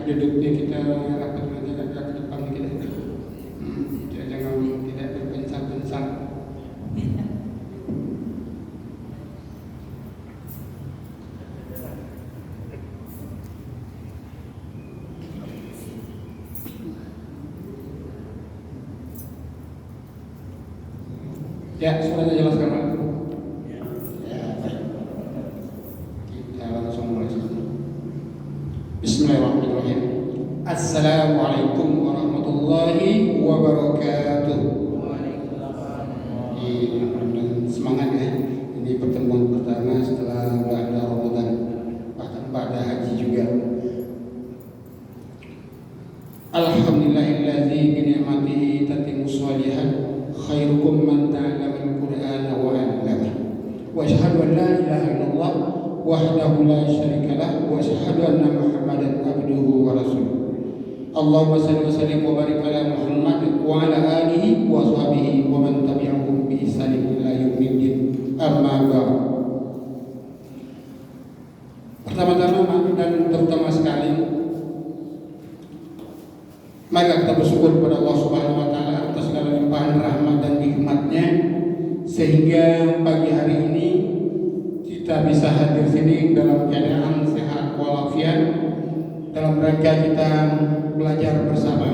duduknya kita rapat aja agak ke depan kita. Jangan tidak berpencang-pencang. Ya, sudah jelaskan Pak. Ya, baik. Kita langsung mulai. Bismillahirrahmanirrahim. Assalamualaikum warahmatullahi wabarakatuh. Semangat ya. Ini pertemuan pertama setelah bulan Ramadan, bahkan pada haji juga. Alhamdulillahilladzi bi ni'matihi tatimmu shalihat. Khairukum man ta'allama al-Qur'ana wa 'allama. Wa asyhadu an la ilaha illallah wahdahu la syarika lah wa asyhadu anna Muhammadan abduhu wa rasuluh. Allahumma shalli wa sallim wa barik ala Muhammad wa ala alihi wa sahbihi wa man tabi'ahum bi ihsan ila yaumiddin. Amma ba'd. Pertama-tama dan terutama sekali, mari kita bersyukur kepada Allah Subhanahu wa taala atas segala limpahan rahmat dan nikmat-Nya sehingga pagi hari ini kita bisa hadir sini dalam keadaan sehat walafiat dalam rangka kita belajar bersama,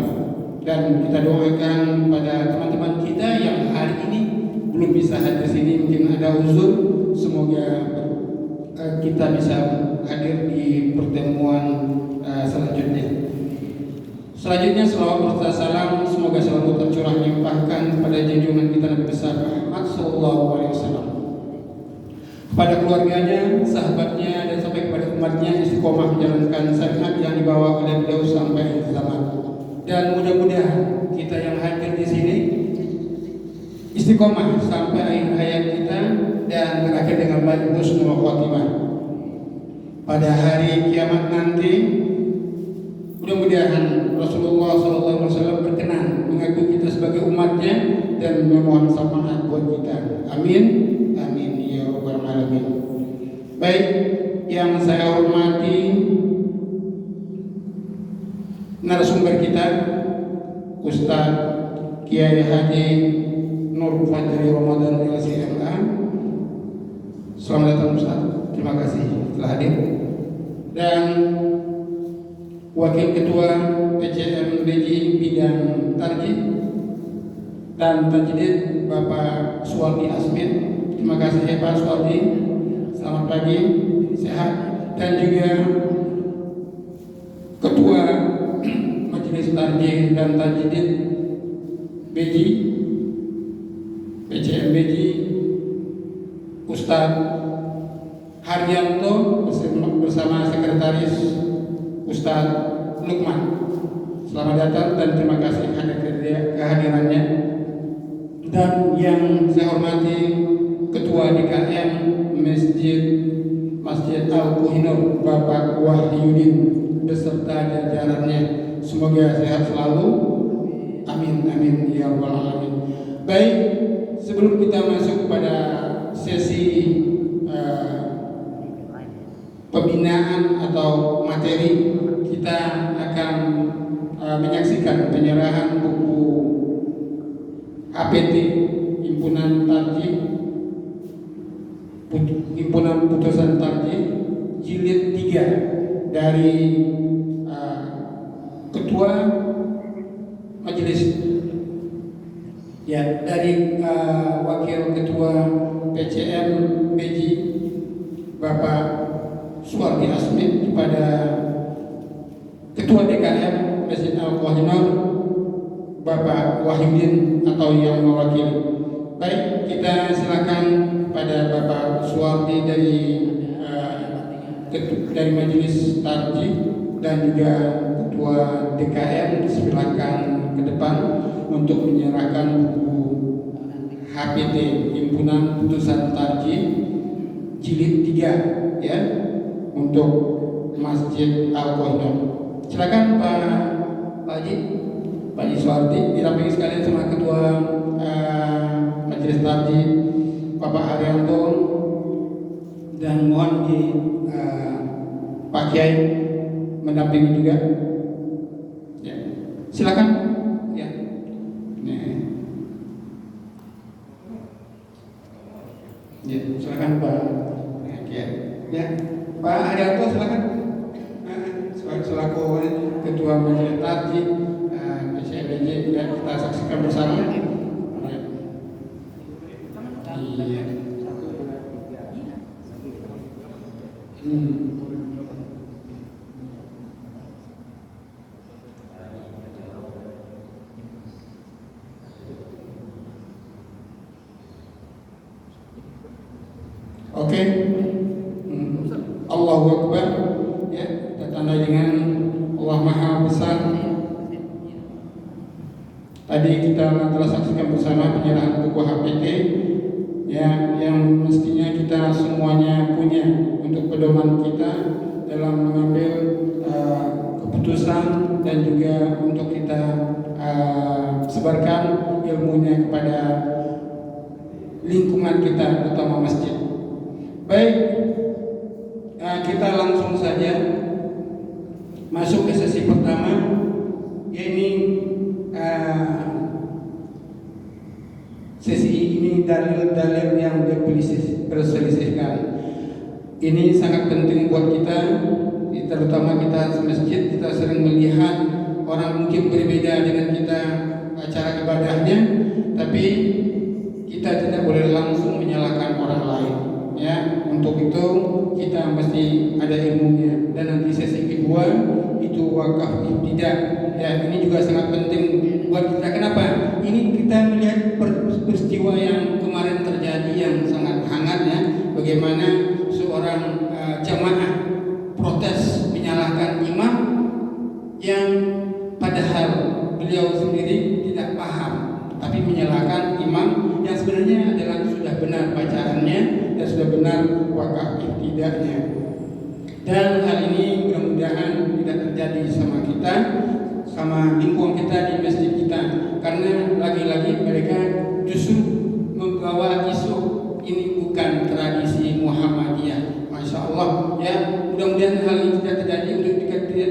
dan kita doakan pada teman-teman kita yang hari ini belum bisa hadir sini, mungkin ada uzur, semoga kita bisa hadir di pertemuan selanjutnya. Selanjutnya selawat serta salam semoga selalu tercurah limpahkan kepada junjungan kita Nabi besar Muhammad sallallahu alaihi wasallam, kepada keluarganya, sahabatnya, dan sampai kepada umatnya istiqomah menjalankan syariat yang dibawa oleh beliau sampai akhir zaman. Dan mudah-mudahan kita yang hadir di sini istiqomah sampai akhir hayat kita dan berakhir dengan baik husnul khotimah. Pada hari kiamat nanti mudah-mudahan Rasulullah SAW berkenan mengaku kita sebagai umatnya dan memohon syafaat buat kita. Amin, amin ya rabbal alamin. Baik, yang saya hormati narasumber kita, Ustaz Kiai Haji Nur Fajri Ramadan LCMA. Selamat datang Ustaz. Terima kasih telah hadir. Dan Wakil Ketua PCM BJ Bidang Tarjih dan Tajdid Bapak Suwardi Asmin. Terima kasih ya Pak Suwardi. Selamat pagi, sehat. Dan juga Ketua Majelis Tarjih dan Tajdid BJ PCM BJ Ustadz Haryanto bersama Sekretaris Ustadz Lukman. Selamat datang dan terima kasih kehadirannya. Dan yang saya hormati Ketua DKM Masjid Al-Kohinoor Bapak Wahyudin beserta jajarannya, semoga sehat selalu. Amin amin ya rabbal alamin. Baik, sebelum kita masuk pada sesi pembinaan atau materi, kita akan menyaksikan penyerahan buku HPT Himpunan Putusan Tarjih jilid 3 dari Ketua Majelis ya, dari Wakil Ketua PCM BJ Bapak Suwardi Asmin kepada Ketua DKM Masjid Al-Kohinoor Bapak Wahyudin atau yang mewakili. Baik, kita silakan pada Bapak Suwardi dari Majelis Tarjih dan juga Ketua DKM, silakan ke depan untuk menyerahkan buku HPT Himpunan Putusan Tarjih jilid 3 ya, untuk Masjid Al-Kohinoor. Silakan Pak Haji Suwardi dirampingi sekalian sama Ketua Majelis Tarjih Bapak Haryanto, dan mohon di Pak Kiai mendampingi juga Silakan. Ya. Nah. Ya, silakan Pak. Ya, Pak Haryanto silakan. Selaku Ketua Majelis Taklim PCLJ, ya, kita saksikan bersama. Ya. Iya. Oke. Allahu Akbar. Ya, kita tandai dengan Allah Maha Besar. Tadi kita telah saksikan bersama penyerahan buku HPT, ya, yang mestinya kita semuanya punya untuk pedoman kita dalam mengambil keputusan dan juga untuk kita sebarkan ilmunya kepada lingkungan kita, terutama masjid. Baik, kita langsung saja masuk ke sesi pertama, yaitu sesi ini dalil-dalil yang diperselisihkan. Ini sangat penting buat kita, terutama kita semasjid. Kita sering melihat orang mungkin berbeda dengan kita cara ibadahnya, tapi kita tidak boleh langsung menyalahkan orang lain. Ya, untuk itu kita mesti ada ilmunya. Dan nanti sesi kedua itu wakaf ibtidah. Ya, ini juga sangat penting buat kita. Kenapa? Ini kita melihat peristiwa yang kemarin terjadi yang sangat hangat, ya. Bagaimana seorang jamaah protes menyalahkan imam yang padahal beliau sendiri tidak paham, tapi menyalahkan imam yang sebenarnya adalah sudah benar bacaannya dan sudah benar wakaf ibtidahnya. Dan hal ini mudah-mudahan tidak terjadi sama kita, sama lingkungan kita di masjid kita, karena lagi-lagi mereka justru membawa isu ini bukan tradisi Muhammadiyah. Masya Allah, ya, mudah-mudahan hal ini tidak terjadi. Untuk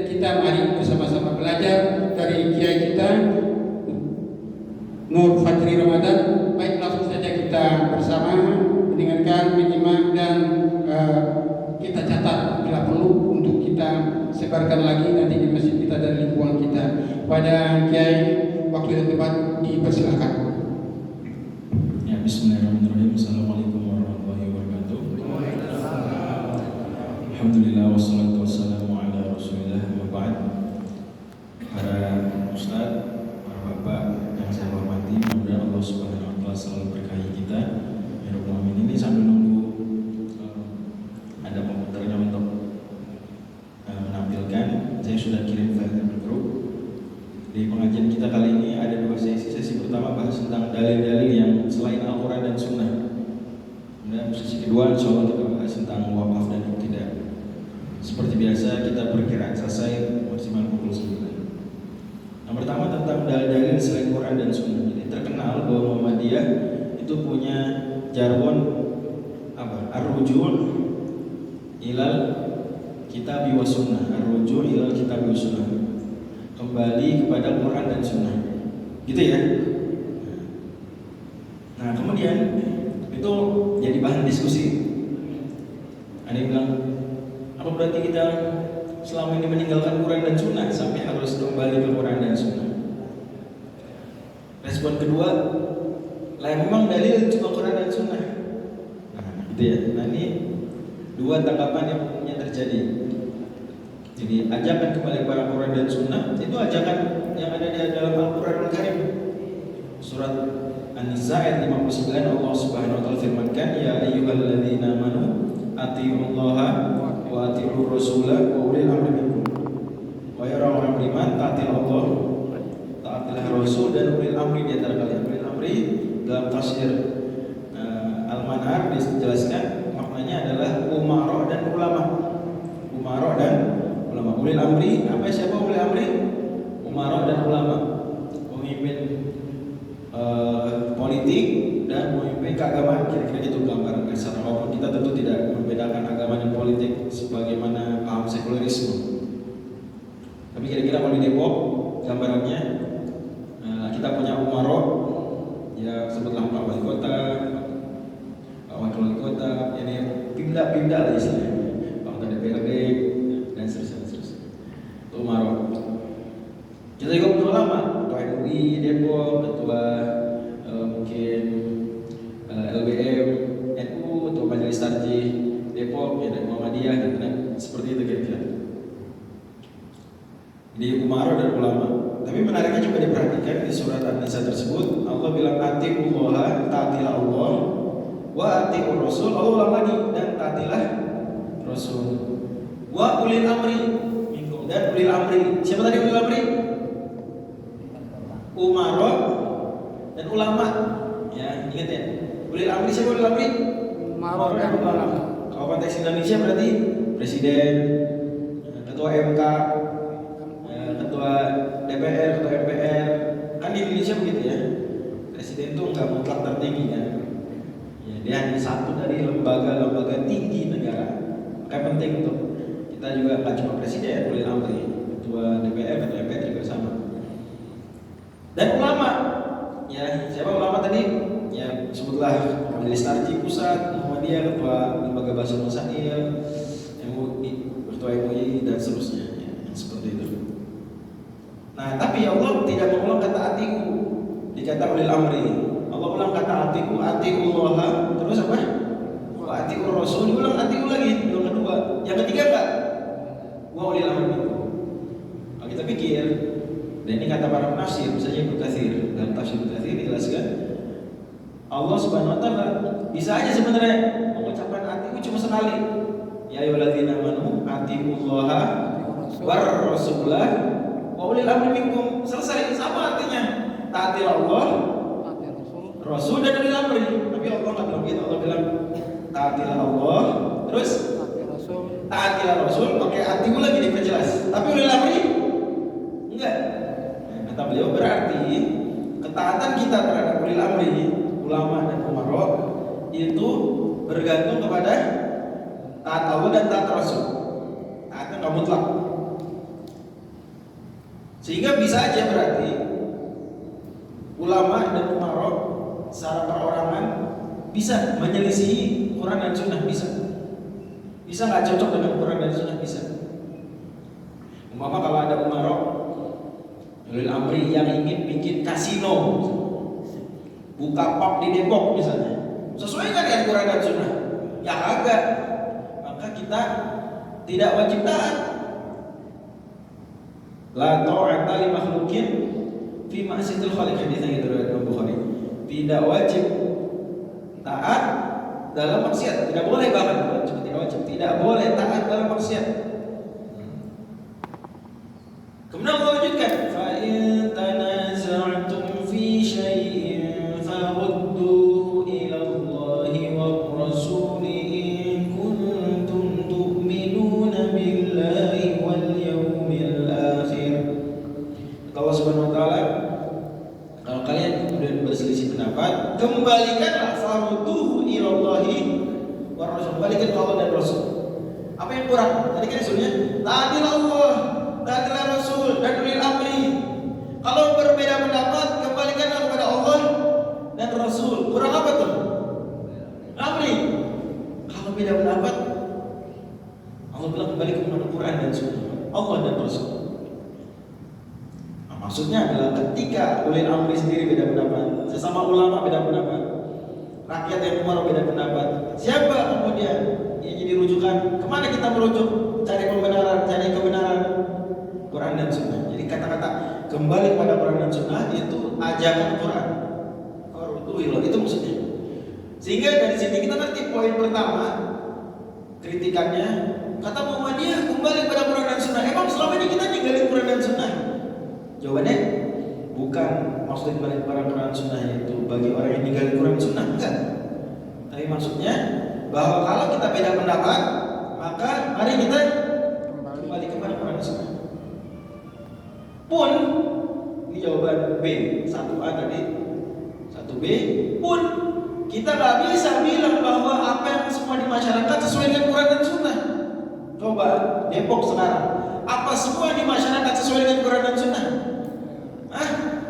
kita mari bersama-sama belajar dari kiai kita Nur Fajri Ramadan. Baik, langsung saja kita bersama mendengarkan, menyimak, dan kita catat bila perlu untuk kita sebarkan lagi nanti di masjid kita dan lingkungan kita. Pada kiai, waktu dan tempat dipersilakan. Ya, bismillahirrahmanirrahim. Assalamualaikum warahmatullahi wabarakatuh. Alhamdulillah wassalatu wassalamu ala Rasulillah wa ba'd. Para ustaz, para bapak yang saya hormati, mudah-mudahan Allah Subhanahu wa taala selalu berkahi kita. Ya Rabbal alamin. Ini sambil nunggu ada komputernya untuk menampilkan, saya sudah kirim file ke grup. Di pengajian kita kali ini ada dua sesi. Sesi pertama bahas tentang dalil-dalil yang selain Al-Quran dan Sunnah. Kemudian sesi kedua insya Allah kita bahas tentang wakaf dan ibtidah. Seperti biasa kita bergerak selesai maksimal pukul 9. Yang pertama tentang dalil-dalil selain Quran dan Sunnah. Jadi terkenal bahwa Muhammadiyah itu punya jargon apa? Ar-ruju' ilal kitab wa sunnah. Ar-ruju' ilal kitab wa sunnah. Kembali kepada Quran dan Sunnah, gitu ya. Nah, kemudian itu jadi bahan diskusi. Ada yang bilang, apa berarti kita selama ini meninggalkan Quran dan Sunnah sampai harus kembali ke Quran dan Sunnah? Respon kedua, lah memang dalil cuma Quran dan Sunnah. Nah, gitu ya. Nah, ini dua tanggapan yang terjadi. Jadi ajakan kembali kepada Quran dan Sunnah itu ajakan yang ada di dalam Al-Quran Al-Karim. Surat An-Nisa ayat 59, Allah Subhanahu wa taala firmankan, ya ayyuhalladzina amanu atiiullaha wa atiiur rasulah wa ulil amri minkum. Wahai orang beriman, taatilah Allah, taatilah Rasul dan ulil amri di antara kalian. Ulil amri dalam tafsir Al-Manar dijelaskan maknanya adalah umara dan ulama. Umara dan ulama. Ulil amri, apa siapa ulil amri? Umara dan ulama, pemimpin politik dan pemimpin keagamaan. Kira-kira itu gambaran kasar. Walaupun kita tentu tidak membedakan agama dan politik sebagaimana paham sekulerisme. Tapi kira-kira kalau di Depok gambarannya kita punya umaro, ya sebutlah Pak Wali Kota, Pak Wakil Wali Kota, ini pindah lah istilahnya, Pak Ketua DPRD dan seterusnya. Itu umaro. Kita juga punya ulama, Ketua MUI Depok, Ketua mungkin LBM NU, Ketua Majelis Tarjih Depok, ya dan Muhammadiyah, gitu kan, seperti itu kira-kira. Jadi umaro dan ulama. Tapi menariknya coba diperhatikan di surat An-Nisa tersebut, Allah bilang atiqullaha, taatilah Allah, wa atiqur rasul, Allah ulang lagi, dan taatilah rasul. Wa ulil amri minkum, dan ulil amri. Siapa tadi ulil amri? Umaro dan ulama. Ya, ingat ya. Ulil amri siapa ulil amri? Umaro dan ulama. Kalau konteks Indonesia berarti presiden, ketua MK, ketua DPR, ketua MPR. Kan di Indonesia begitu ya. Presiden itu nggak mutlak tertinggi kan. Ya, dia hanya satu dari lembaga-lembaga tinggi negara. Kan penting untuk kita juga nggak cuma presiden, ulil amri, ketua DPR, ketua MPR juga sama. Dan ulama, ya siapa ulama tadi? Ya sebutlah Majelis Tarjih Pusat, Muhammadiyah, ketua lembaga bahasa Masail, MUI, ketua MUI dan seterusnya, ya, seperti itu. Nah, tapi Allah tidak mengulang kata atiku, dikata ulil amri. Allah ulang kata atiku, atiullah, terus apa? Wa atiur rasul, diulang atiku lagi, yang kedua. Yang ketiga enggak? Wa ulil amri. Kalau kita pikir, dan ini kata para penafsir, misalnya Ibnu Katsir, dalam tafsir Ibnu Katsir dijelaskan Allah Subhanahu wa taala bisa aja sebenarnya mengucapkan atiku cuma sekali. Ya ayyuhalladzina amanu atiullaha war rasulah wa ulil amri minkum. Selesai, sama artinya. Taatilah Allah, Rasul dan ulil amri. Tapi Allah enggak bilang gitu. Allah bilang taatilah Allah, terus taatilah Rasul, pakai atiku lagi diperjelas. Tapi ulil amri enggak. Kata beliau berarti ketaatan kita terhadap ulil amri, ulama dan umaro itu bergantung kepada taat Allah dan taat Rasul. Taatnya nggak mutlak. Sehingga bisa aja berarti ulama dan umaro secara perorangan bisa menyelisihi Quran dan Sunnah, bisa nggak cocok dengan Quran dan Sunnah, bisa. Umpama kalau ada umaro ulil amri yang ingin bikin kasino, buka pub di Depok misalnya, sesuai kan dengan Quran dan Sunnah? Ya kagak. Maka kita tidak wajib taat. La ta'ata li makhluqin fi ma'siyatil khaliq, hadis yang diriwayatkan Imam Bukhari. Tidak wajib taat dalam maksiat, tidak boleh, bahkan tidak wajib, tidak boleh taat dalam maksiat. Kemudian Allah lanjutkan, fa in tanaza'tum fi syai'in farudduhu ila Allahi war rasul in kuntum tu'minuna billahi wal yawmil akhir. Allah Subhanahu wa taala, kalau kalian kemudian berselisih pendapat, kembalikanlah farudduhu ila Allahi war rasul, kembalikan ke Allah dan Rasul. Apa yang kurang? Tadi kan disuruhnya taatilah Allah, taatilah Rasul dan ulil amri. Kalau berbeda pendapat, kembalikanlah kepada Allah dan Rasul. Kurang apa tuh? Amri. Kalau beda pendapat, Allah bilang kembali kepada Quran dan Sunnah, Allah dan Rasul. Nah, maksudnya adalah ketika ulil amri sendiri beda pendapat, sesama ulama beda pendapat, rakyat yang umar beda pendapat, siapa kemudian yang jadi rujukan? Kemana kita merujuk? Cari pembenaran, cari kebenaran. Quran dan Sunnah. Jadi kata-kata kembali pada Quran dan Sunnah itu ajakan Quran. Itu maksudnya. Sehingga dari sini kita ngerti poin pertama kritikannya, kata Muhammadiyah kembali pada Quran dan Sunnah. Emang selama ini kita ninggalin Quran dan Sunnah? Jawabannya bukan maksud kembali pada Quran dan Sunnah itu bagi orang yang ninggalin Quran dan Sunnah, bukan. Tapi maksudnya bahwa kalau kita beda pendapat, maka mari kita kembali kepada Quran dan Sunnah. Pun ini jawaban B, 1A tadi, 1B pun kita nggak bisa bilang bahwa apa yang semua di masyarakat sesuai dengan Quran dan Sunnah. Coba Depok sekarang, apa semua di masyarakat sesuai dengan Quran dan Sunnah?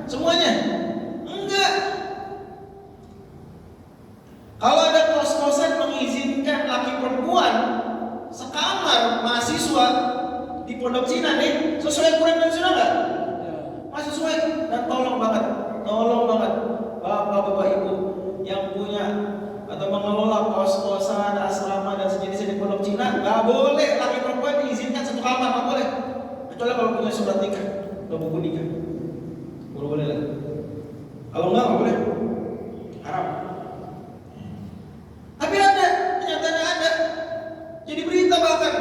Semuanya? Cina nih, sesuai Quran dan Sunnah nggak? Masih sesuai. Dan tolong banget bapak-bapak ibu yang punya atau mengelola kos-kosan, asrama dan sejenisnya di pondok Cina, nggak boleh laki perempuan diizinkan satu kamar, nggak boleh. Kecuali kalau punya surat nikah atau buku nikah, baru boleh lah. Kalau nggak boleh, haram. Tapi ada, kenyataannya ada. Jadi berita bahkan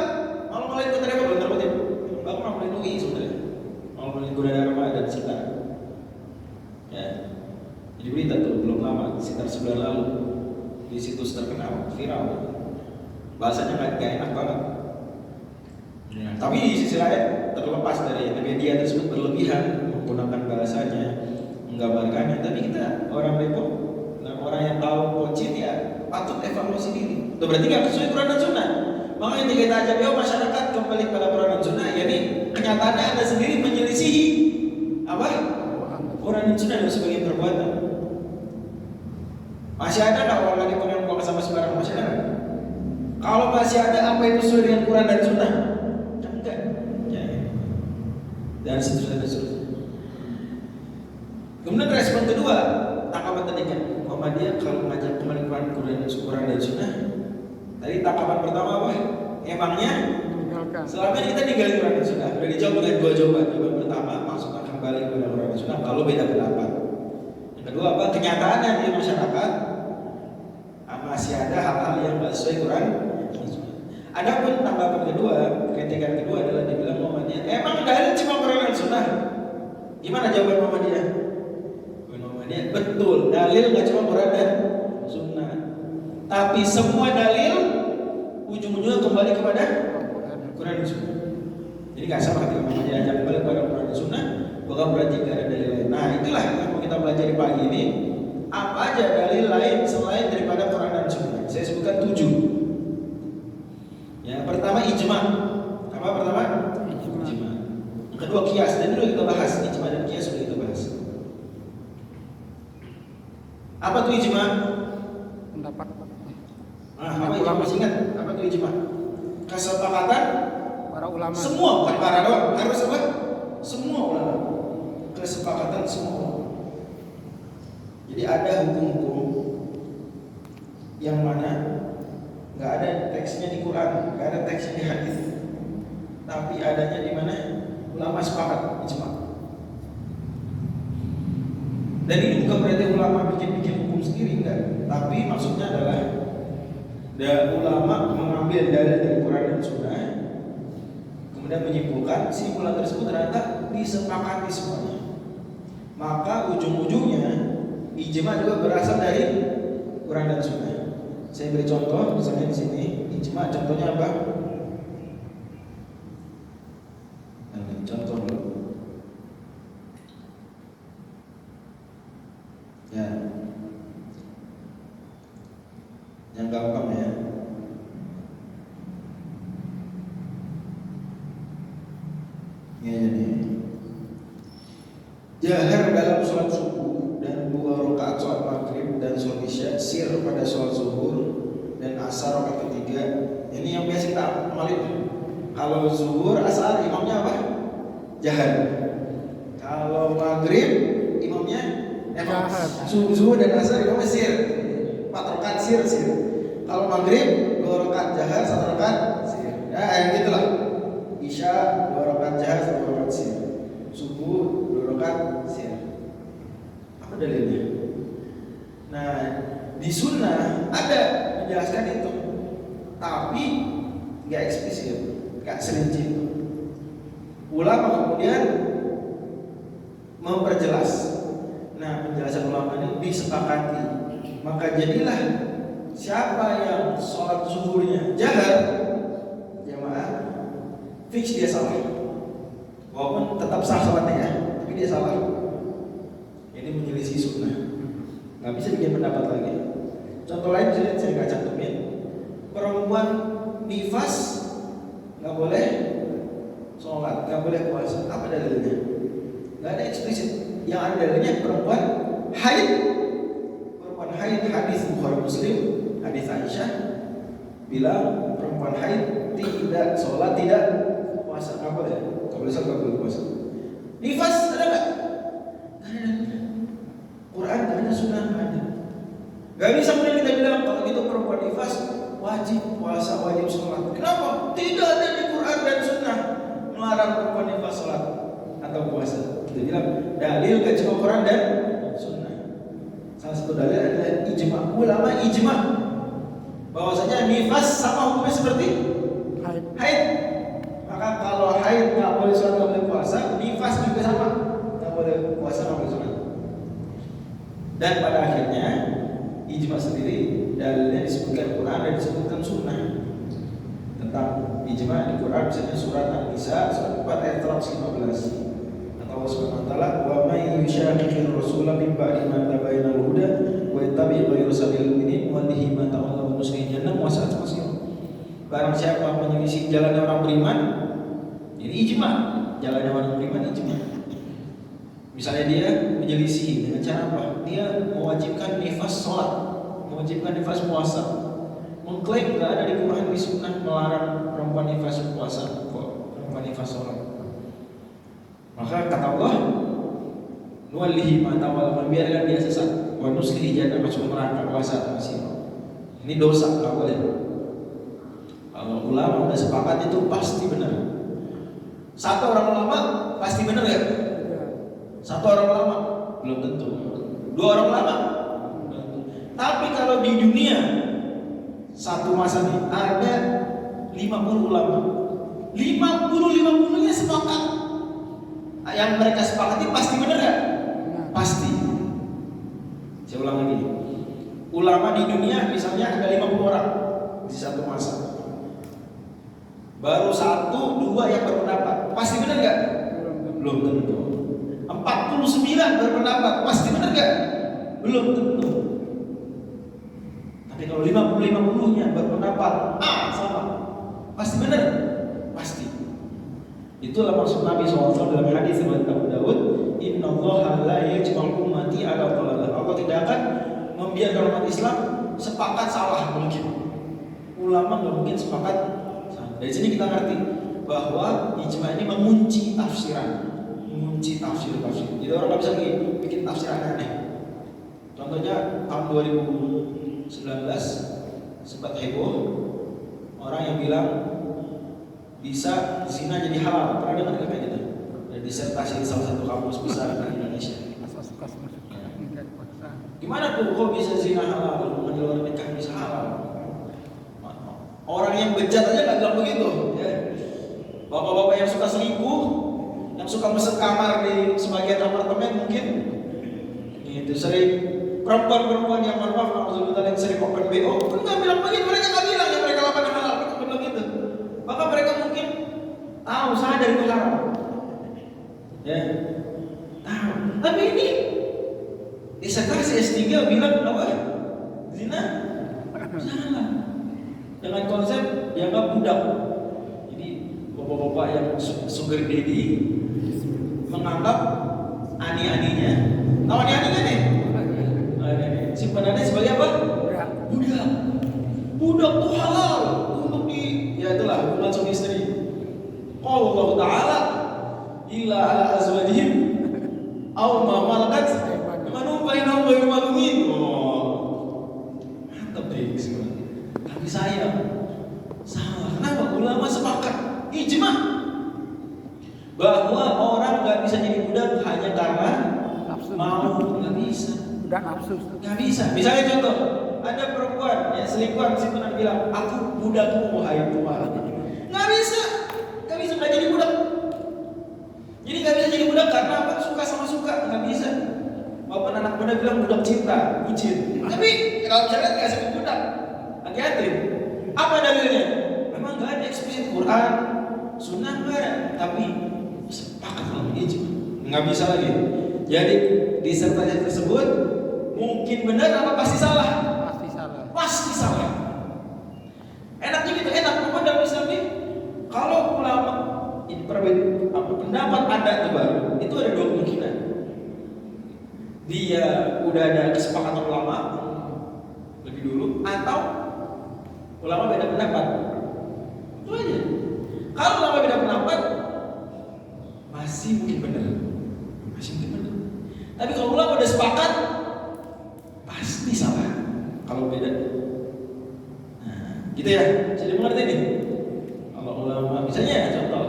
malah ikut apa belum terbetin. Bahkan malah melindungi sebenarnya, malah melindungi Gunadarma dan sekitar. Ya, jadi berita tuh belum lama, sekitar sebulan lalu di situs terkenal, viral. Bahasanya nggak enak banget. Ya, tapi di sisi lain terlepas dari media tersebut berlebihan menggunakan bahasanya, menggambarkannya. Tapi kita orang Depok dan orang yang tahu pocin ya patut evaluasi diri. Itu berarti nggak sesuai Quran dan Sunnah. Makanya kita ajak masyarakat kembali pada Quran dan Sunnah. Jadi kenyataannya Anda sendiri menyelisihi apa? Quran dan Sunnah dalam sebagian perbuatan. Masih ada nggak orang lagi yang buang sama sembarangan? Masih ada nggak? Kalau masih ada, apa itu sesuai dengan Quran dan Sunnah? Enggak. Ya. Dan seterusnya. Kemudian respon kedua, tangkapan tadi kan Muhammadiyah kalau mengajak kembali Quran dan Sunnah. Tadi tangkapan pertama apa? Emangnya selama ini kita tinggal Quran dan Sunnah. Sudah dijawab dengan dua jawaban. Jawaban pertama maksudnya kembali kepada Quran dan Sunnah kalau beda pendapat. Yang kedua apa? Kenyataannya di masyarakat masih ada hal-hal yang tidak sesuai Quran. Adapun tanggapan kedua, kritikan kedua adalah dibilang Muhammadiyah, emang dalil cuma Quran dan Sunnah? Gimana jawaban Muhammadiyah? Muhammadiyah betul, dalil nggak cuma Quran dan Sunnah, tapi semua dalil ujung-ujungnya kembali kepada Quran dan Sunnah. Jadi nggak sama ketika Muhammadiyah ajak kembali kepada Quran dan Sunnah, bukan berarti tidak ada dalil lain. Nah itulah yang mau kita pelajari pagi ini. Apa aja dalil lain selain daripada Quran dan Sunnah? Saya sebutkan 7. Yang pertama ijma. Apa pertama? Ijma. Yang kedua kias. Dan dulu kita bahas ijma dan kias sudah kita bahas. Apa tuh ijma? Pendapat. Nah, apa ijma? Masih ingat? Apa tuh ijma? Kesepakatan Para ulama. semua, bukan para doang. Harus apa? Semua ulama. Kesepakatan semua ulama. Jadi ada hukum-hukum yang mana nggak ada teksnya di Quran, nggak ada teksnya di hadis, tapi adanya di mana ulama sepakat ijma. Dan ini bukan berarti ulama bikin hukum sendiri, enggak. Tapi maksudnya adalah ulama mengambil dalil dari Quran dan Sunnah, kemudian menyimpulkan kesimpulan tersebut ternyata disepakati semuanya. Maka ujung-ujungnya ijma juga berasal dari Quran dan Sunnah. Saya beri contoh, misalnya di sini ijma contohnya apa? Contoh dulu. Ya, yang gampang ya. Ini aja nih. Jahar dalam sholat subuh dan 2 rakaat sholat maghrib dan sholat isya, sir pada sholat zuhur dan asar rakaat ketiga. Ini yang biasa kita amalin. Kalau zuhur, asar imamnya apa? Jahar. Kalau maghrib imamnya zuhur dan asar imamnya sir. 4 rakaat sir. Kalau maghrib 2 rakaat jahar, 1 rakaat sir. Ya, yang gitulah. Isya 2 rakaat jahar, 1 rakaat sir. Subuh 2 rakaat sir. Apa dalilnya? Nah, di sunnah ada menjelaskan itu, tapi nggak eksplisit, nggak serinci itu. Ulama kemudian memperjelas. Nah, penjelasan ulama ini disepakati. Maka jadilah siapa yang sholat zuhurnya jahar jamaah, fix dia salah. Walaupun tetap sah sholatnya ya, tapi dia salah. Ini menyelisih sunnah. Nggak bisa bikin pendapat lagi. Contoh lain misalnya saya nggak cantumin, perempuan nifas nggak boleh sholat, nggak boleh puasa. Apa dalilnya? Nggak ada eksplisit. Yang ada dalilnya perempuan haid. Perempuan haid, hadis Bukhari Muslim, hadis Aisyah bilang perempuan haid tidak sholat, tidak puasa, nggak boleh. boleh sholat, nggak boleh puasa. Nifas ada nggak? Nggak ada. Quran nggak ada, sunnah nggak ada. Gak bisa kemudian kita bilang kalau gitu perempuan nifas wajib puasa, wajib sholat. Kenapa? Tidak ada di Quran dan sunnah melarang perempuan nifas sholat atau puasa. Kita bilang dalil gak cuma Quran dan sunnah. Salah satu dalil adalah ijma, ulama ijma bahwasanya nifas sama hukumnya seperti haid. Maka kalau haid nggak boleh sholat, nggak boleh puasa, nifas juga sama, nggak boleh puasa, nggak boleh sholat. Dan pada akhirnya ijma sendiri dalilnya disebutkan Quran dan disebutkan sunnah. Tentang ijma di Quran misalnya surat An-Nisa surat 4 ayat 115. Allah Subhanahu wa taala, wa may yushaqiqir rasula min ba'di ma tabayyana al-huda wa yattabi' ghayra sabilil mu'minin nuwallihi ma tawalla wa nuslihi jahannam wa sa'at masir. Barang siapa menyelisih jalannya orang beriman, ini ijma, jalannya orang beriman ijma. Misalnya dia menyelisih dengan cara apa? Dia mewajibkan nifas salat, mewajibkan nifas puasa. Mengklaim enggak ada di Quran di sunnah melarang perempuan nifas puasa, perempuan nifas salat. Maka kata Allah, nuwallihi ma tawalla, membiarkan dia sesat, wa nuslihi jahannam, masuk neraka, wa sa'at masir. Ini dosa, enggak boleh. Kalau ulama udah sepakat itu pasti benar. Satu orang ulama pasti benar ya? Satu orang ulama belum tentu. Dua orang ulama belum tentu. Tapi kalau di dunia satu masa nih ada 50 ulama, 50-50-nya sepakat. Yang mereka sepakati pasti benar gak? Pasti. Saya ulang lagi. Ulama di dunia misalnya ada 50 orang di satu masa. Baru 1-2 yang berpendapat. Pasti benar gak? Belum tentu. 49 berpendapat. Pasti benar gak? Belum tentu. Tapi kalau 50-50-nya berpendapat sama, pasti benar? Pasti. Itulah maksud Nabi SAW dalam hadis riwayat Abu Dawud, innallaha la yajma'u ummati ala dhalalah. Allah tidak akan membiarkan umat Islam sepakat salah mungkin. Ulama nggak mungkin sepakat salah. Dari sini kita ngerti bahwa ijma ini mengunci tafsiran, mengunci tafsir. Jadi orang nggak bisa bikin tafsir aneh-aneh. Contohnya tahun 2019 sempat heboh orang yang bilang bisa zina jadi halal. Pernah dengar kayak gitu? Ada disertasi di salah satu kampus besar di Indonesia. Gimana tuh kok bisa zina halal? Di luar nikah bisa halal? Orang yang bejat aja nggak bilang begitu. Ya. Bapak-bapak yang suka selingkuh, yang suka mesen kamar di sebagian apartemen mungkin, itu sering perempuan-perempuan yang maaf yang sering open BO, kan nggak bilang begitu. Mereka nggak bilang yang mereka lakukan halal, mereka bilang gitu. Maka mereka mungkin tahu sadar itu haram, ya tahu. Tapi ini disertasi S3 bilang apa? Zina salah. Dengan konsep dianggap budak. Jadi bapak-bapak yang sugar daddy menganggap ani-aninya, tahu ani-aninya nih? Simpanannya sebagai apa? Budak. Budak tuh halal untuk ya itulah hubungan suami istri. Qala Allah Ta'ala illa ala azwajihim aw ma malakat aymanuhum fa innahum ghairu malumin. Mantap deh semua. Tapi saya salah. Kenapa? Ulama sepakat ijma bahwa orang nggak bisa jadi budak hanya karena mau, nggak bisa. Udah nafsu. Nggak bisa. Misalnya contoh, ada perempuan yang selingkuhan si pernah bilang, aku budakmu wahai Tuhan. Nggak bisa nggak jadi budak. Jadi nggak bisa jadi budak karena apa? Suka sama suka, nggak bisa. Walaupun anak muda bilang budak cinta, bucin. Tapi kalau syariat nggak sebut budak. Hati-hati. Apa dalilnya? Memang nggak ada eksplisit Quran, Sunnah nggak ada. Tapi sepakat kalau ijma. Nggak bisa lagi. Jadi disertasi tersebut mungkin benar apa pasti salah? Pasti salah. Pasti salah. Enaknya gitu, enak. Apa dalam Islam ini? Kalau ulama pendapat ada itu baru, itu ada dua kemungkinan. Dia udah ada kesepakatan ulama lebih dulu, atau ulama beda pendapat. Itu aja. Kalau ulama beda pendapat, masih mungkin benar. Masih mungkin benar. Tapi kalau ulama udah sepakat, pasti salah. Kalau beda. Nah, gitu ya. Jadi mengerti nih. Kalau ulama, misalnya contoh,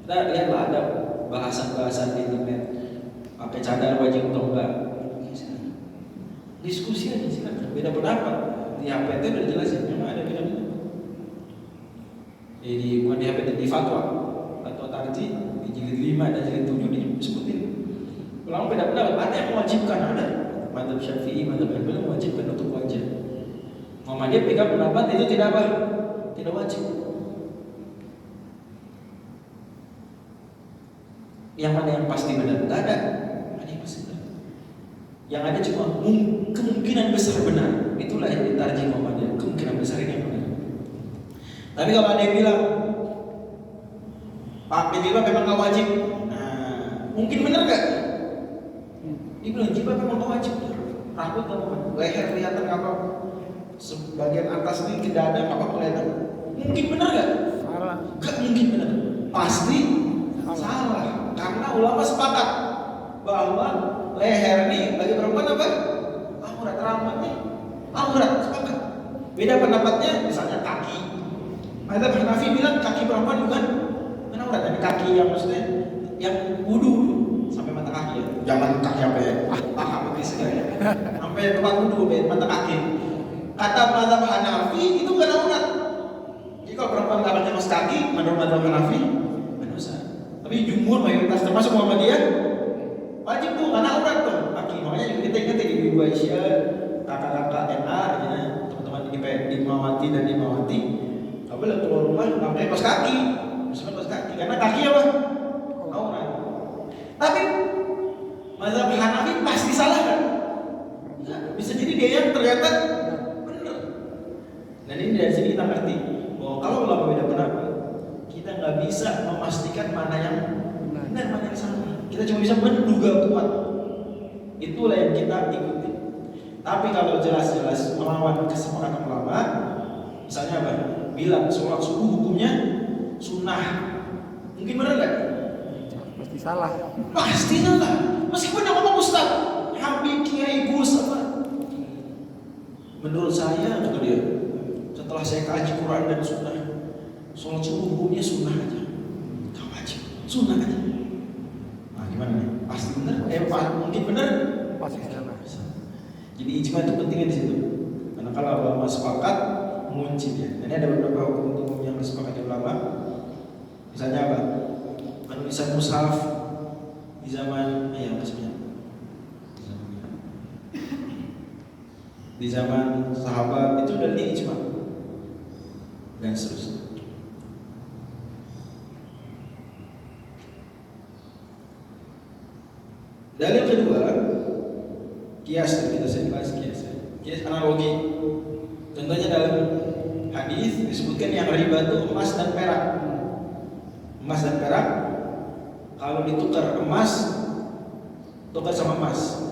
kita lihatlah ada bahasan-bahasan di internet, pakai cadar wajib atau enggak. Diskusi aja silakan. Beda pendapat. Di HPT udah jelas ya, memang ada beda pendapat. Jadi bukan di HPT, di fatwa tarji di jilid 5 dan jilid 7 disebutin. Ulama beda pendapat, ada yang mewajibkan, ada. Madzhab Syafi'i, madzhab Hanbali mewajibkan untuk wajib. Muhammadiyah pegang pendapat itu tidak apa? Tidak wajib. Yang mana yang pasti benar? Tidak ada. Ada yang pasti benar. Yang ada cuma kemungkinan besar benar. Itulah yang ditarjih Muhammadiyah. Kemungkinan besar ini yang benar. Tapi kalau ada yang bilang pakai jilbab memang gak wajib. Nah, mungkin benar gak? Dia bilang jilbab memang gak wajib. Rambut gak apa, leher kelihatan gak apa, sebagian atas ini ke dada gak apa kelihatan. Mungkin benar gak? Salah. Gak mungkin benar. Pasti salah. Karena ulama sepakat bahwa leher ini bagi perempuan apa? Aurat. Rambut nih aurat, sepakat. Beda pendapatnya misalnya kaki. Madzhab Hanafi bilang kaki perempuan bukan aurat, tapi kaki yang maksudnya yang wudu sampai mata kaki ya. Jangan kaki apa ya? Apa sekali ya. Sampai tempat wudu mata kaki. Kata madzhab Hanafi itu bukan aurat. Jadi kalau perempuan nggak pakai kaos kaki, menurut madzhab Hanafi dosa. Tapi jumhur mayoritas termasuk Muhammadiyah wajib tuh karena aurat tuh kaki. Makanya juga kita ingat di Ibu Aisyah, kakak-kakak NA, ya, teman-teman di Mawati dan di Mawati, nggak boleh keluar rumah nggak pakai kaos kaki. Kaos kaki karena kaki apa? Aurat. Tapi mazhab Hanafi pasti salah kan? Enggak. Bisa jadi dia yang ternyata benar. Dan ini dari sini kita ngerti bahwa kalau ulama beda pendapat, kita nggak bisa memastikan mana yang benar, mana yang salah. Kita cuma bisa menduga kuat. Itulah yang kita ikuti. Tapi kalau jelas-jelas melawan kesepakatan ulama, misalnya apa? Bilang sholat subuh hukumnya sunnah, mungkin benar nggak? Pasti salah. Pasti salah. Meskipun yang ngomong Ustaz, Habib Kiai Gus apa? Menurut saya kata dia, setelah saya kaji Quran dan Sunnah, sholat subuh hukumnya sunnah aja, nggak wajib, sunnah aja. Nah gimana nih? Pasti benar? Mungkin benar? Pasti salah. Jadi ijma itu pentingnya di situ. Karena kalau ulama sepakat, mengunci dia. Dan ini ada beberapa hukum yang disepakati ulama. Misalnya apa? Penulisan mushaf di zaman di zaman sahabat itu udah ijma dan seterusnya. Dalil kedua, kias, kita bahas kias analogi. Contohnya dalam hadis disebutkan yang riba itu emas dan perak. Emas dan perak kalau ditukar emas, tukar sama emas.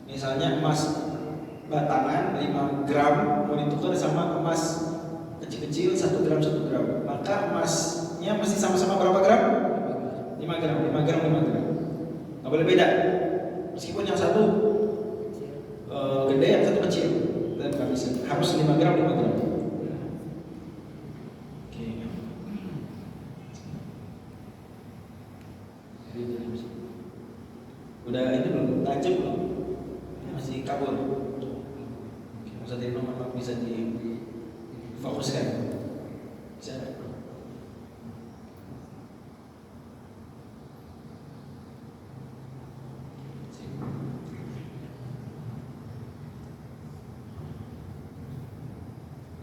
Misalnya emas batangan 5 gram mau ditukar sama emas kecil-kecil 1 gram 1 gram, maka emasnya masih sama-sama berapa gram? 5 gram. Nggak boleh beda. Meskipun yang satu gede, yang satu kecil, dan nggak bisa. Harus 5 gram. Udah ini belum tajam belum? Masih kabur. Ustaz Ibnu Muhammad bisa difokuskan. Bisa.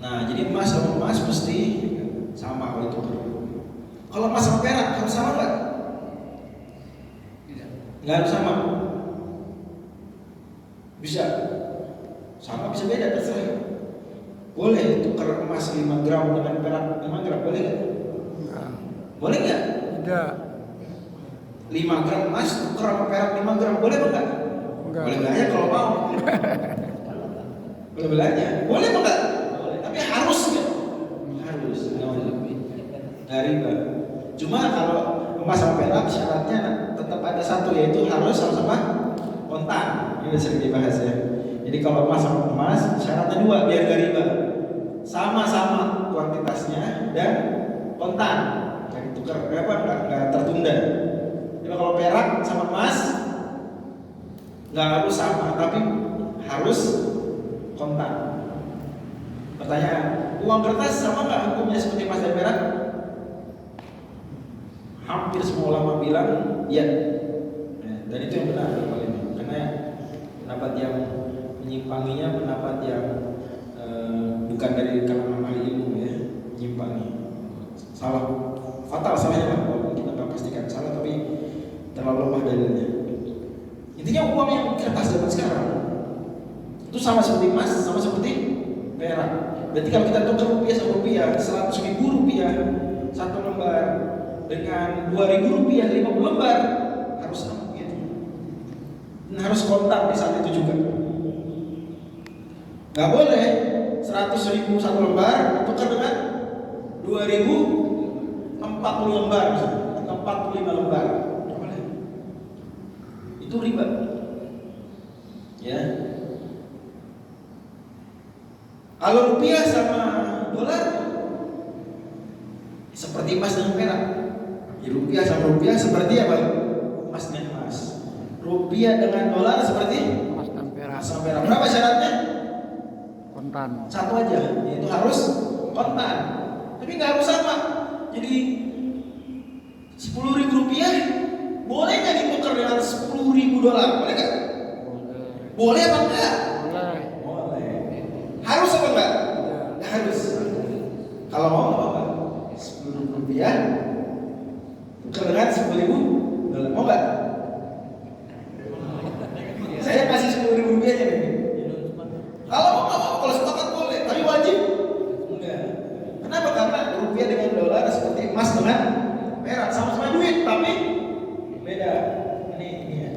Nah, jadi emas sama emas mesti sama kalau itu. Kalau emas sama perak harus sama nggak? Nggak harus sama. Bisa sama, bisa beda, terserah. Boleh tukar emas 5 gram dengan perak 5 gram, boleh nggak? Boleh nggak? Tidak. 5 gram emas tukar sama perak 5 gram, boleh nggak? Boleh nggak aja kalau mau. Boleh aja. Boleh nggak? Boleh. Tapi harus nggak? Harus. Nggak riba. Cuma kalau emas sama perak syaratnya tetap ada satu, yaitu harus sama-sama kontan. Ini udah sering dibahas ya. Jadi kalau emas sama emas syaratnya dua biar gak riba, sama-sama kuantitasnya dan kontan, jadi tukar nggak tertunda. Jadi kalau perak sama emas nggak harus sama, tapi harus kontan. Pertanyaan, uang kertas sama nggak hukumnya seperti emas dan perak? Hampir semua ulama bilang ya, dan itu yang benar karena pendapat yang menyimpanginya pendapat yang bukan dari kalangan ahli ilmu ya, menyimpangi, salah, fatal salahnya lah, walaupun kita nggak pastikan salah tapi terlalu lemah dalilnya. Intinya uang yang kertas zaman sekarang itu sama seperti emas, sama seperti perak. Berarti kalau kita tukar rupiah sama rupiah, 100.000 rupiah satu lembar dengan 2.000 rupiah 50 lembar harus sama gitu. Dan harus kontak di saat itu juga. Gak boleh 100.000 satu lembar tukar dengan 2.000 40 lembar atau 45 lembar. Gak boleh. Itu riba. Ya. Kalau rupiah sama dolar seperti emas dengan perak. Ya, rupiah sama rupiah seperti apa? Emas dengan emas. Rupiah dengan dolar seperti emas dan perak. Emas sama perak. Berapa syaratnya? Kontan. Satu aja, yaitu harus kontan. Tapi nggak harus sama. Jadi 10.000 rupiah boleh nggak ditukar dengan 10.000 dolar? Boleh nggak? Boleh apa enggak? Boleh. Boleh. Harus apa enggak? Nggak harus. Kalau mau apa? 10.000 rupiah tukar dengan 10.000 dolar. Mau nggak? Saya kasih 10.000 rupiah aja nih. Kalau mau nggak mau, kalau sepakat boleh, tapi wajib enggak. Kenapa? Karena rupiah dengan dolar seperti emas dengan perak, sama-sama duit, tapi beda. Ini ya.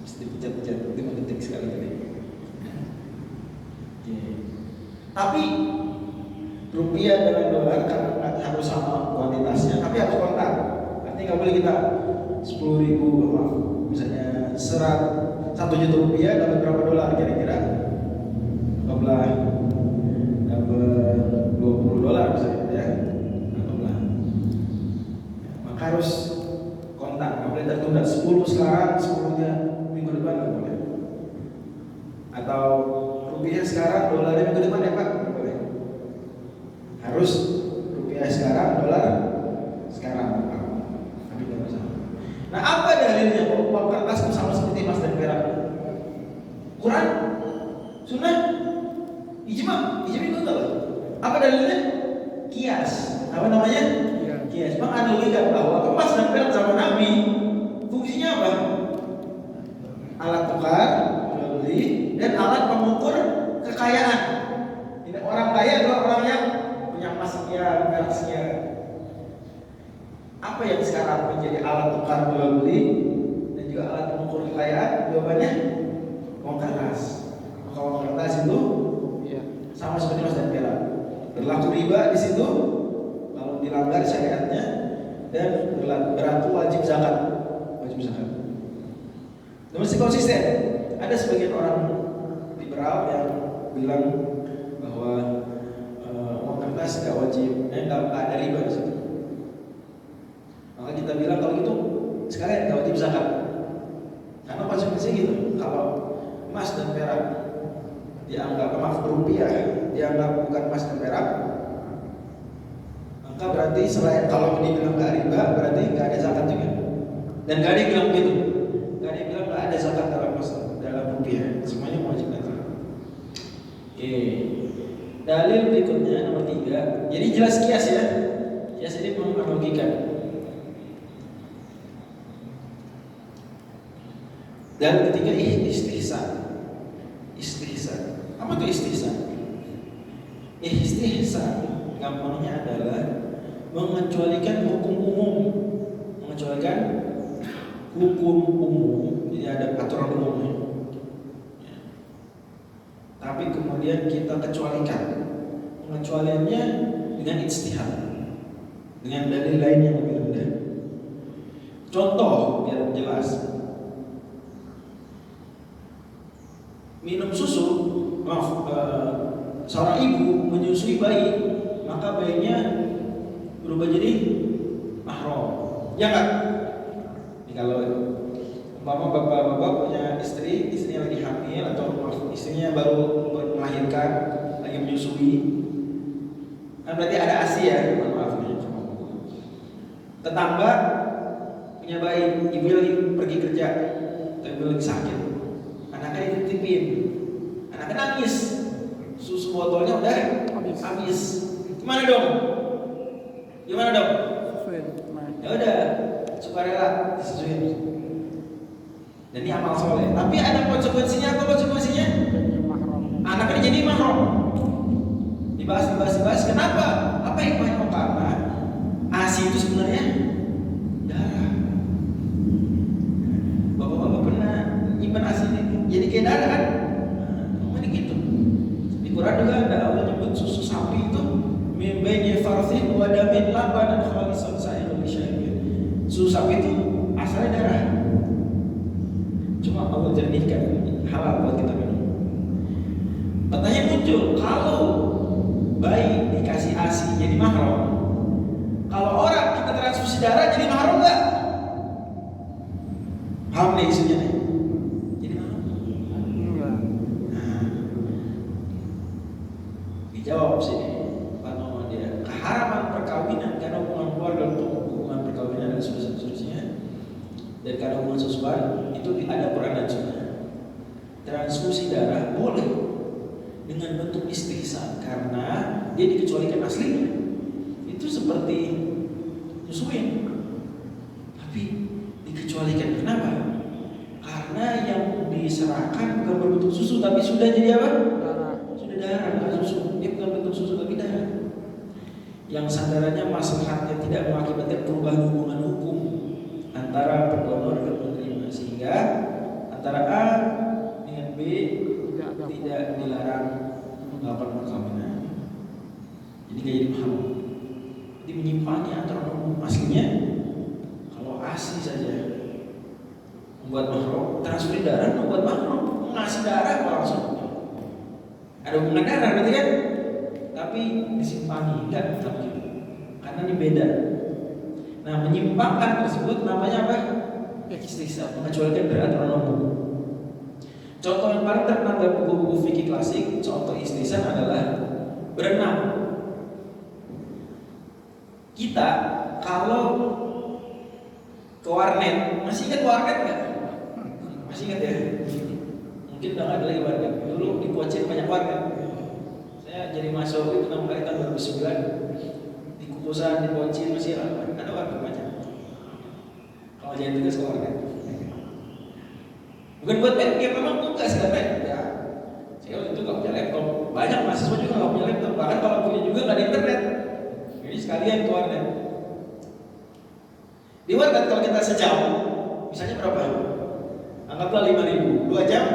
Mesti dipecat-pecat, 5 detik sekali tadi. Tapi rupiah dengan dolar karena nggak harus sama kuantitasnya, tapi harus kontan. Artinya nggak boleh kita 10.000 misalnya 1 juta rupiah dapat berapa dolar kira-kira? Dapat 20 dolar misalnya ya. Maka harus kontan, nggak boleh tertunda. 10 sekarang, 10-nya minggu depan nggak boleh. Atau rupiah sekarang, dolarnya minggu depan ya Pak? Nggak boleh. Harus rupiah sekarang, dolar sekarang. Tapi nggak bisa. Nah, apa dalilnya bahwa uang kertas itu sama seperti emas dan perak? Quran, Sunnah, Ijma itu enggak? Apa dalilnya? Kias. Apa namanya? Kias. Menganalogikan bahwa emas dan perak zaman Nabi fungsinya apa? Alat tukar, jual beli, dan alat pengukur kekayaan. Tidak, orang kaya adalah orang yang punya emas sekian, perak sekian. Apa yang sekarang menjadi alat tukar jual beli dan juga alat pengukur kekayaan? Jawabannya uang kertas. Maka uang kertas itu sama seperti emas dan perak. Berlaku riba di situ kalau dilanggar syariatnya, dan berlaku wajib zakat. Wajib zakat. Dan mesti konsisten. Ada sebagian orang liberal yang bilang bahwa uang kertas nggak wajib, nggak ada riba di situ. Maka kita bilang kalau gitu sekalian nggak wajib zakat. Karena konsekuensinya gitu. Kalau emas dan perak dianggap, rupiah dianggap bukan emas dan perak, maka berarti selain kalau dibilang nggak riba, berarti nggak ada zakat juga. Dan nggak ada yang bilang begitu. Nggak ada yang bilang nggak ada zakat dalam emas dalam rupiah. Semuanya wajib zakat. Oke. Dalil berikutnya nomor 3. Jadi jelas kias ya. Kias ini menganalogikan. Dan ketiga istihsan. Istihsan. Apa itu istihsan? Istihsan gampangnya adalah mengecualikan hukum umum. Mengecualikan hukum umum. Jadi ada aturan umumnya. Tapi kemudian kita kecualikan. Pengecualiannya dengan ijtihad. dengan dalil lain yang lebih rendah. Contoh biar jelas. Minum susu, seorang ibu menyusui bayi, maka bayinya berubah jadi mahram. Ya enggak? Ini kalau umpama bapak-bapak punya istri, istrinya lagi hamil atau istrinya baru melahirkan, lagi menyusui, kan berarti ada ASI ya, maaf nih. Tetangga punya bayi, ibu lagi pergi kerja, atau ibu lagi sakit, anaknya dititipin, anaknya nangis, susu botolnya udah habis. Gimana dong? Ya udah, sukarela disusuin. Dan ini amal soleh. Tapi ada konsekuensinya. Apa konsekuensinya? Anaknya jadi mahram. Dibahas. Kenapa? Apa hikmahnya? Karena ASI itu sebenarnya darah. Bapak-bapak pernah nyimpan ASI ini, jadi kayak darah kan? Ini gitu. Di Quran juga ada Allah nyebut susu sapi itu min baini farthin wa damin labanan khalisan sa'ilun lisyaribin. Susu sapi itu asalnya darah. Cuma Allah jernihkan halal buat kita minum. Pertanyaan muncul, kalau bayi dikasih ASI jadi mahram, kalau orang kita transfusi darah jadi mahram enggak? Paham nih isunya nih? Jadi mahram? Enggak. Nah, dijawab sini. Dia keharaman perkawinan karena hubungan keluarga untuk hubungan perkawinan dan seterusnya, dan karena hubungan sesuatu itu ada Quran dan Sunnah. Transfusi darah boleh dengan bentuk istihsan karena dia dikecualikan aslinya. Itu seperti nyusuin, tapi dikecualikan. Kenapa? Karena yang diserahkan bukan berbentuk susu tapi sudah jadi apa? Sudah darah, bukan susu. Dia bukan bentuk susu tapi darah. Yang sandarannya maslahatnya tidak mengakibatkan perubahan hubungan hukum antara pendonor dan penerima, sehingga antara A dengan B tidak dilarang melakukan perkawinan. Jadi gak jadi mahram. Jadi menyimpangnya antara hukum aslinya. Kalau ASI saja membuat mahram, transfer darah membuat mahram, ngasih darah langsung ada hubungan darah berarti kan? Tapi disimpangi enggak gitu. Karena ini beda. Nah, menyimpangkan tersebut namanya apa? Istihsan, mengecualikan dari aturan umum. Contoh yang paling terkenal dalam buku-buku fikih klasik, contoh istihsan adalah berenang. Kita kalau ke warnet, masih ingat warnet nggak? Masih ingat ya? Mungkin udah nggak ada lagi warnet. Dulu di Pocin banyak warnet. Saya jadi masuk itu 6 kali tahun 2009 di Kukusan, di Pocin masih ada warnet banyak. Kalau jadi tugas ke warnet. Bukan buat main game, memang tugas kan ya. Saya waktu itu nggak punya laptop. Banyak mahasiswa juga nggak punya laptop. Bahkan kalau punya juga nggak ada internet. Jadi sekalian ke warnet. Di warnet kalau kita sejam, misalnya berapa? Anggaplah 5.000, 2 jam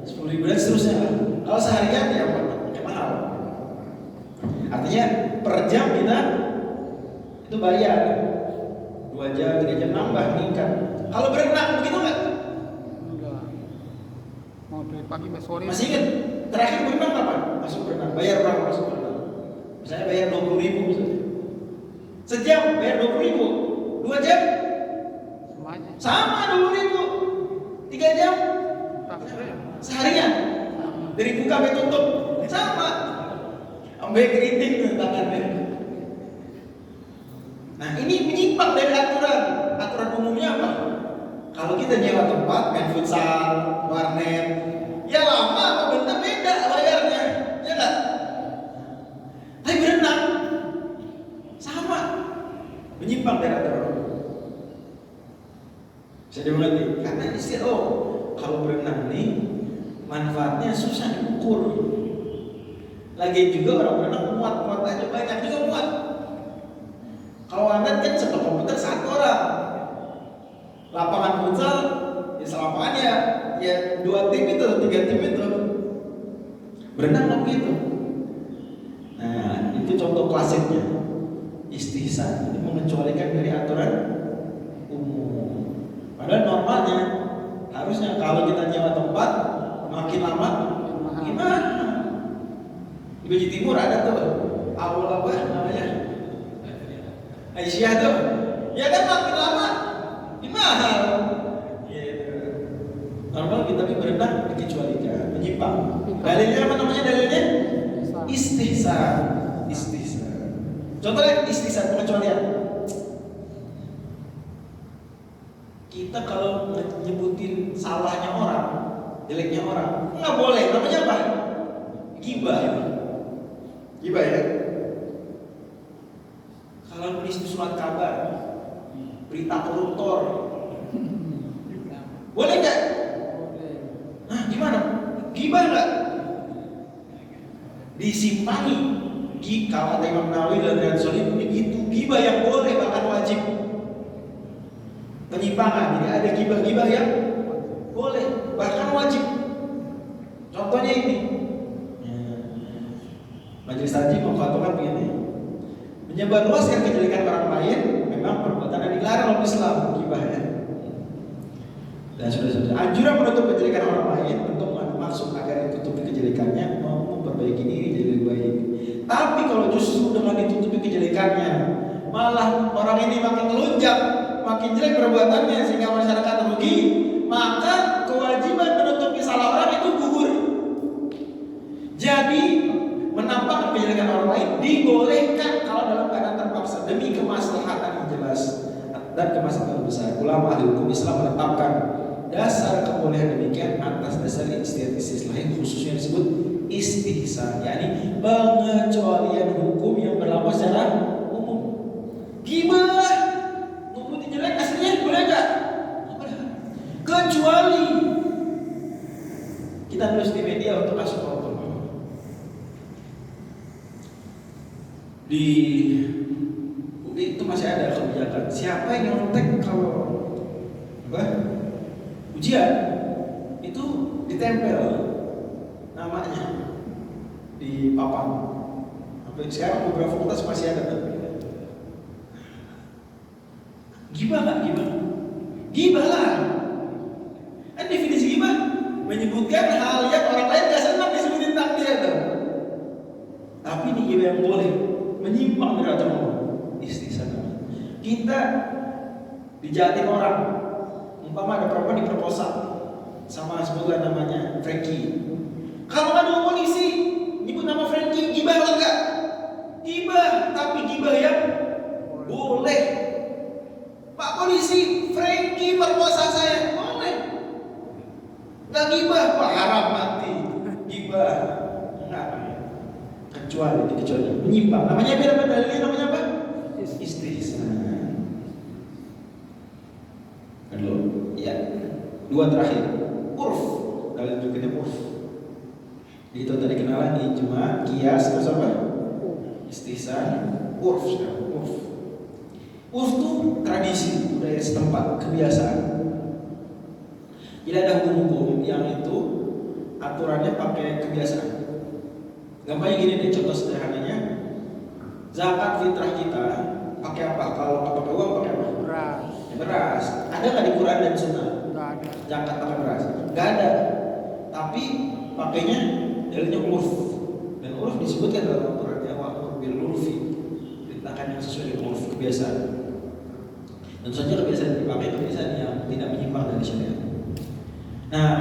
10.000 dan seterusnya. Kalau seharian ya pakai mahal. Artinya per jam kita itu bayar 2 jam, 3 jam nambah meningkat. Kalau berenang begitu nggak? Enggak. Mau dari pagi sampai sore. Masih ingat terakhir berenang kapan? Masuk berenang. Bayar berapa masuk berenang? Misalnya bayar 20.000 misalnya. Sejam bayar 20.000. 2 jam? Semuanya. Sama 20.000. 3 jam? Seharian? Dari buka sampai tutup? Sama. Sampai keriting tangannya. Nah ini menyimpang dari aturan. Aturan umumnya apa? Kalau kita nyewa tempat, main futsal, warnet, ya lama apa bentar beda bayarnya, ya nggak? Tapi berenang sama, menyimpang dari aturan. Bisa dimengerti? Karena istilah kalau berenang nih manfaatnya susah diukur. Lagi juga orang berenang muat aja banyak juga muat. Kalau warnet kan satu komputer 1 orang. Lapangan futsal ya selapangan ya 2 tim itu, 3 tim itu. Berenang nggak begitu. Nah itu contoh klasiknya istihsan. istihsan, ini mengecualikan dari aturan umum. Padahal normalnya harusnya kalau kita nyewa tempat makin lama gimana? Di Beji Timur ada tuh awal apa namanya? Aisyah tuh, ya kan makin lama gimana? Gitu. Normal kita tapi berenang dikecualikan, menyimpang. Dalilnya apa namanya dalilnya? Istihsan. Contohnya istihsan pengecualian. Kita kalau nyebutin salahnya orang, jeleknya orang, nggak boleh. Namanya apa? Gibah. Gibah ya. Kalau nulis surat kabar, berita koruptor, boleh nggak? Nah, gimana? Gibah nggak? Disimpangi. Kalau kata Imam Nawawi dalam Riyadhus Shalihin begitu, gibah yang boleh bahkan wajib. Penyimpangan, jadi ada gibah-gibah yang boleh bahkan wajib. Contohnya ini, Majelis Haji memfatwakan begini: menyebarluaskan kejelekan orang lain memang perbuatan yang dilarang oleh Islam, gibah ya. Dan sudah anjuran menutup kejelekan orang lain untuk maksud agar ditutupi kejelekannya mau memperbaiki diri jadi lebih baik. Tapi kalau justru dengan ditutupi kejelekannya malah orang ini makin melunjak, makin jelek perbuatannya sehingga masyarakat rugi, maka kewajiban menutupi salah orang itu gugur. Jadi menampakkan kejelekan orang lain dibolehkan kalau dalam keadaan terpaksa demi kemaslahatan yang jelas dan kemaslahatan besar. Ulama ahli hukum Islam menetapkan dasar kebolehan demikian atas dasar ijtihad lain khususnya disebut istihsan, yakni pengecualian hukum yang berlaku secara umum. Gimana? Ngomongin jelek aslinya boleh nggak? Kecuali kita nulis di media untuk masuk foto. Di UI itu masih ada kebijakan siapa yang nyontek kalau ujian itu ditempel namanya di papan. Sampai sekarang beberapa fakultas masih ada tuh. Gibah nggak gibah? Gibah lah. Kan definisi gibah menyebutkan hal yang orang lain nggak senang disebutin tentang dia tuh. Tapi ini gibah yang boleh menyimpang dari aturan umum. Istihsan. Kita dijahatin orang. Umpama ada perempuan diperkosa sama sebutlah namanya Frankie. Kalau ada polisi nyebut nama Frankie, gibah atau enggak? Gibah, tapi gibah yang boleh. Pak polisi, Frankie perkosa saya, boleh. Enggak gibah, Pak haram mati. Gibah, enggak. Kecuali menyimpang. Namanya apa dalilnya? Namanya apa? Istihsan. Kedua, ya. Dua terakhir. Urf. Dalil berikutnya urf. Itu tadi kenalan ijma, qiyas, terus apa? Istihsan, urf. Urf itu tradisi budaya setempat, kebiasaan. Tidak ada hukum-hukum yang itu aturannya pakai kebiasaan. Gampangnya gini deh, contoh sederhananya. Zakat fitrah kita pakai apa? Kalau nggak pakai uang pakai apa? Beras. Beras. Ada nggak di Quran dan Sunnah? Nggak ada. Zakat pakai beras? Nggak ada. Tapi pakainya dalilnya urf. Dan urf disebutkan dalam Al-Quran ya wa'mur bil urfi. Perintahkan yang sesuai dengan urf, kebiasaan. Dan saja kebiasaan dipakai kebiasaan yang tidak menyimpang dari syariat. Nah,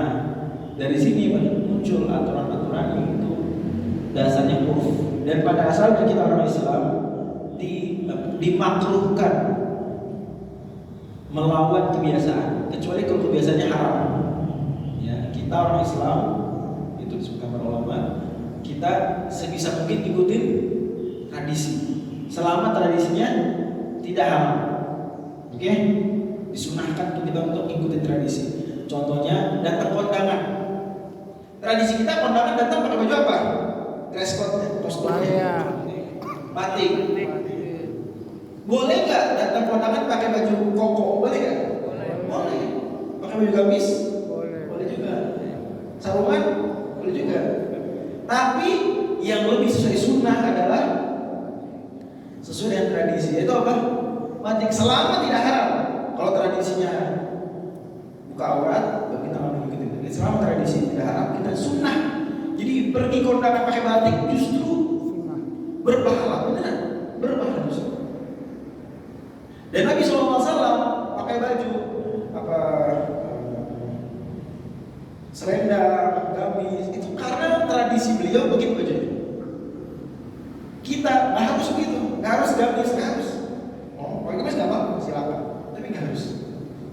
dari sini muncul aturan-aturan itu dasarnya urf. Dan pada asalnya kita orang Islam dimakruhkan melawan kebiasaan, kecuali kalau kebiasaannya haram. Ya, kita orang Islam itu disebutkan para ulama, kita sebisa mungkin ikutin tradisi, selama tradisinya tidak haram. Oke, disunahkan kita untuk ikutin tradisi. Contohnya datang kondangan. Tradisi kita kondangan datang pakai baju apa? Dress code, kostumnya, batik. Boleh nggak datang kondangan pakai baju koko? Boleh nggak? Boleh. Pakai baju gamis? Boleh juga. Sarungan? Boleh juga. Tapi yang lebih sesuai sunnah adalah sesuai dengan tradisi. Itu apa? Mancing selama tidak haram. Kalau tradisinya buka aurat, kita nggak mengikuti. Selama tradisi tidak haram, kita sunnah. Jadi pergi kondangan pakai batik justru berpahala, benar? Berpahala justru. Dan Nabi SAW pakai baju apa? Selendang, gamis, itu karena tradisi beliau begitu bajunya. Kita nggak harus begitu, nggak harus gamis, nggak harus. Oh, pakai gamis nggak apa-apa, silakan. Tapi nggak harus.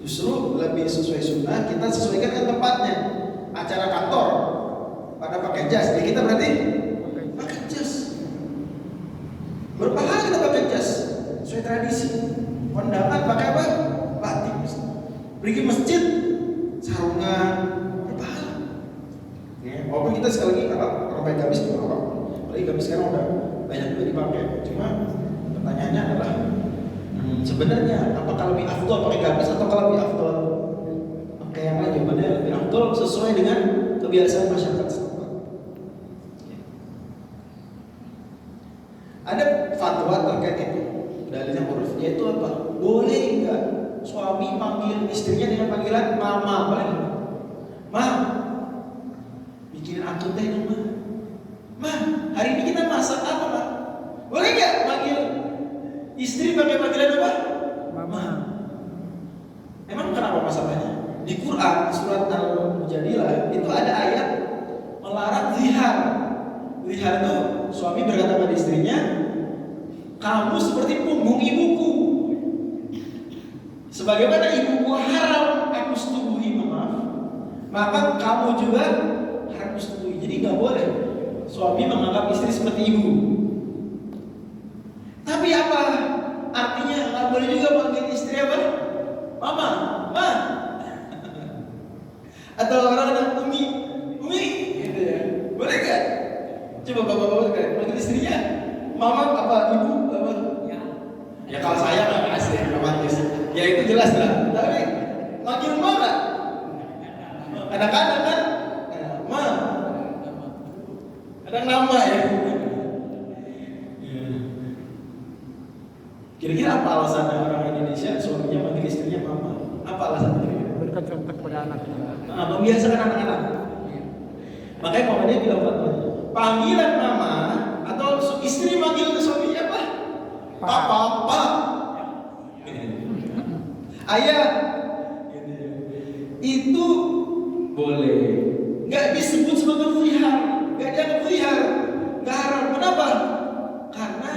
Justru lebih sesuai sunnah, kita sesuaikan dengan tempatnya. Acara kantor, pada pakai jas, jadi kita berarti pakai jas. Berpahala kita pakai jas, sesuai tradisi. Kondangan pakai apa? Batik. Pergi masjid, sarungan, berpahala. Ya, walaupun kita sekali lagi kalau pakai gamis juga apa? Apalagi gamis sekarang udah banyak juga dipakai. Cuma pertanyaannya adalah sebenarnya apakah lebih afdol pakai gamis atau kalau lebih afdol pakai yang lain? Jawabannya lebih afdol sesuai dengan kebiasaan masyarakat setempat. Ada fatwa terkait itu, dalilnya uruf, yaitu apa? Boleh enggak suami panggil istrinya dengan panggilan mama? Boleh enggak? Ma, bikin aku teh dong, Ma, hari ini kita masak apa, Ma? Boleh enggak panggil istri pakai panggilan apa? Mama. Emang kenapa masalahnya? Di Quran surat Al-Mujadilah itu ada ayat melarang zihar. Zihar itu suami berkata pada istrinya, kamu seperti punggung ibuku. Sebagaimana ibuku haram aku setubuhi, maka kamu juga harus setubuhi. Jadi nggak boleh suami menganggap istri seperti ibu. Tapi apa artinya nggak boleh juga panggil istri apa? Mama, Ma. Atau orang bilang umi, gitu ya. Boleh nggak? Coba bapak-bapak kan panggil istrinya mama apa ibu apa? Ya kalau saya nggak asli romantis. Ya itu jelas lah. Tapi manggil mama, kadang-kadang kan, Ma, ada nama ya. Kira-kira apa alasannya orang Indonesia suaminya manggil istrinya mama? Apa alasannya? Berikan contoh kepada anaknya. Membiasakan anak-anak. Makanya komennya bilang panggilan mama atau istri manggil suaminya apa? Papa, Pak, ayah. Itu boleh. Nggak disebut sebagai zihar, nggak dianggap zihar, nggak haram. Kenapa? Karena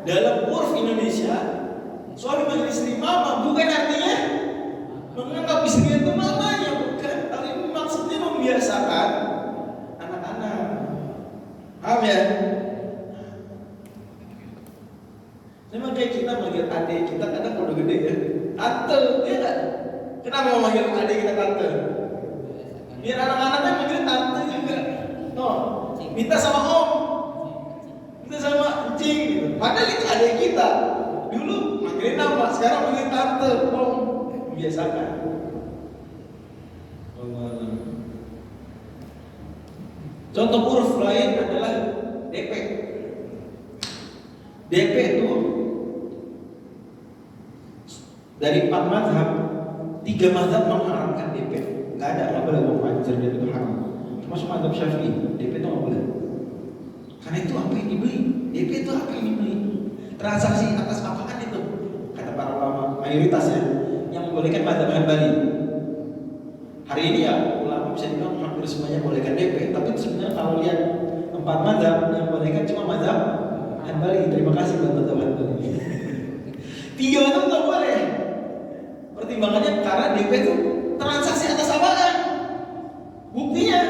dalam urf Indonesia suami manggil istri mama bukan artinya menganggap istrinya itu mamanya, bukan. Tapi maksudnya membiasakan anak-anak. Paham ya? Memang kayak kita manggil adik kita kadang udah gede ya, tante, ya kan? Kenapa mau manggil adik kita tante? Biar anak-anaknya manggil tante juga. No, minta sama om, minta sama encing gitu. Padahal itu adik kita. Dulu manggilin nama, sekarang manggil tante, om. Biasakan. Contoh huruf lain adalah DP. DP itu dari 4 mazhab, 3 mazhab mengharamkan DP. Nggak ada, nggak boleh uang wajar, DP itu haram. Termasuk mazhab Syafi'i, DP itu nggak boleh. Karena itu apa yang dibeli? DP itu apa yang dibeli? Transaksi atas apaan itu? Kata para ulama, mayoritasnya yang membolehkan mazhab Hanbali. Hari ini ya ulama bisa dibilang hampir semuanya bolehkan DP, tapi sebenarnya kalau lihat 4 mazhab yang bolehkan cuma mazhab Hanbali. Terima kasih buat mazhab Hanbali. 3 mazhab nggak boleh. Pertimbangannya karena DP itu transaksi atas apaan? Buktinya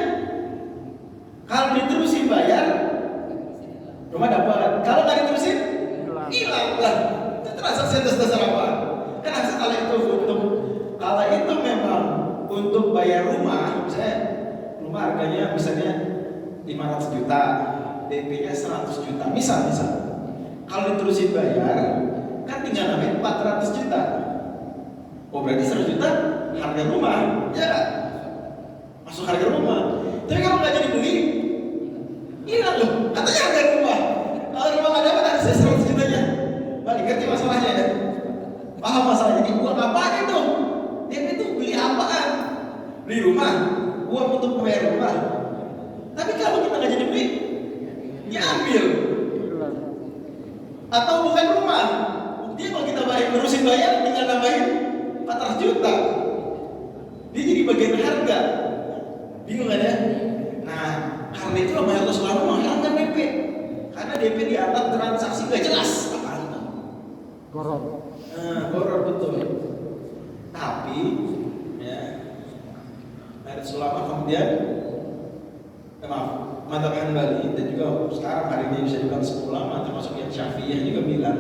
kalau diterusin bayar rumah dapat, kalau nggak diterusin hilang lah. Itu transaksi atas dasar apa? Kan kalau itu kalau itu memang untuk bayar rumah, misalnya rumah harganya misalnya 500 juta, DP-nya 100 juta, misal. Kalau diterusin bayar, kan tinggal nambahin 400 juta. Oh berarti 100 juta harga rumah, ya kan? Masuk harga rumah. Tapi kalau nggak jadi beli, hilang loh. Katanya harga rumah. Kalau rumah nggak dapat harusnya 100 jutanya. Paham masalahnya? Jadi uang apaan itu? DP itu beli apaan? Beli rumah, uang untuk membayar rumah. Tapi kalau kita nggak jadi beli, diambil. Atau bukan rumah. Dia kalau kita terusin bayar, tinggal nambahin 400 juta. Dia jadi bagian harga. Bingung kan ya? Nah, karena itu mayoritas ulama mengharamkan DP. Karena DP dianggap transaksi gak jelas. Apaan itu? Goror. Goror betul. Tapi, ya, mayoritas ulama kemudian, mazhab Hanbali dan juga sekarang hari ini bisa dibilang ulama termasuk yang Syafi'iyah juga bilang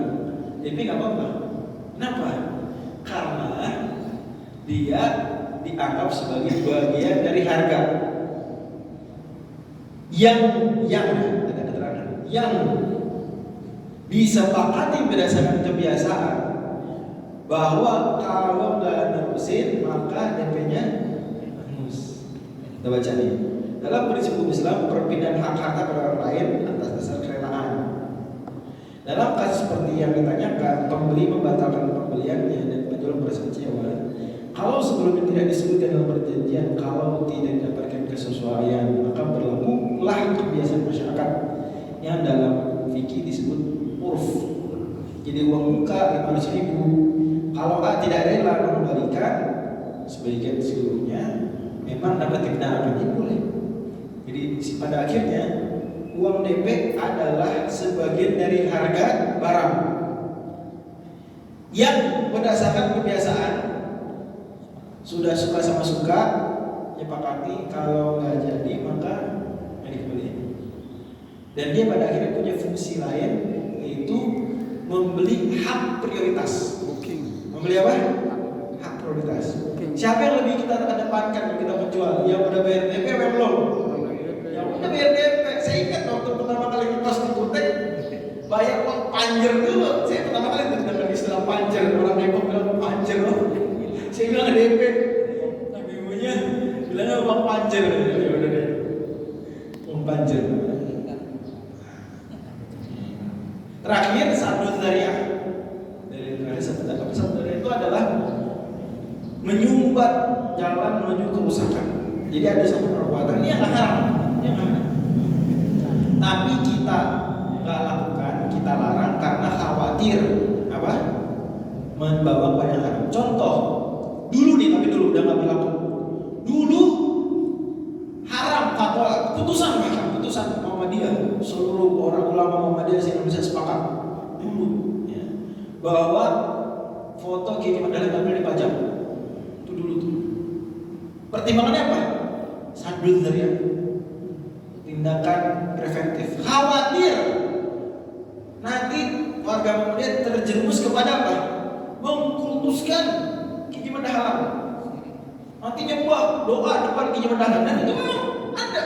DP nggak apa-apa. Kenapa? Karena dia dianggap sebagai bagian dari harga yang ada keterangan yang disepakati berdasarkan kebiasaan bahwa kalau nggak nerusin maka DP-nya hangus. Kita baca nih. Dalam prinsip hukum Islam, perpindahan hak harta pada orang lain atas dasar kerelaan. Dalam kasus seperti yang ditanyakan, pembeli membatalkan pembeliannya dan penjual merasa kecewa. Kalau sebelumnya tidak disebutkan dalam perjanjian, kalau tidak didapatkan kesesuaian, maka berlakulah kebiasaan masyarakat yang dalam fikih disebut urf. Jadi uang muka 500.000. Kalau A tidak rela mengembalikan sebagian seluruhnya, memang dapat dibenarkan, ini boleh. Jadi pada akhirnya uang DP adalah sebagian dari harga barang yang berdasarkan kebiasaan sudah suka sama suka sepakati, kalau nggak jadi maka dikembalikan. Dan dia pada akhirnya punya fungsi lain, yaitu membeli hak prioritas. Membeli apa? Hak prioritas. Siapa yang lebih kita kedepankan kita menjual? Yang udah bayar DP apa yang belum? Yang udah bayar DP. Saya ingat waktu pertama kali ngekos di Kutek, bayar uang panjer dulu. Saya pertama kali mendengar istilah panjer. Orang Depok bilang panjer loh. Saya bilang DP. Tapi ibunya bilangnya uang panjer. Ya udah deh. Uang panjer. Terakhir satu zariah. Dari satu zariah itu adalah menyumbat jalan menuju kerusakan. Jadi ada satu perbuatan ini yang haram, tapi kita nggak lakukan, kita larang karena khawatir apa? Membawa kepada haram. Contoh, dulu nih, tapi dulu udah nggak berlaku. Dulu haram fatwa, putusan Muhammadiyah, seluruh orang ulama Muhammadiyah di Indonesia sepakat dulu ya, bahwa foto Kiai Mandala nggak boleh dipajang. Dulu tuh. Pertimbangannya apa? Sadul zariah. Tindakan preventif. Khawatir nanti warga Muhammadiyah terjerumus kepada apa? Mengkultuskan Kiai Mandala. Nanti nyembah doa depan Kiai Mandala. Dan itu ada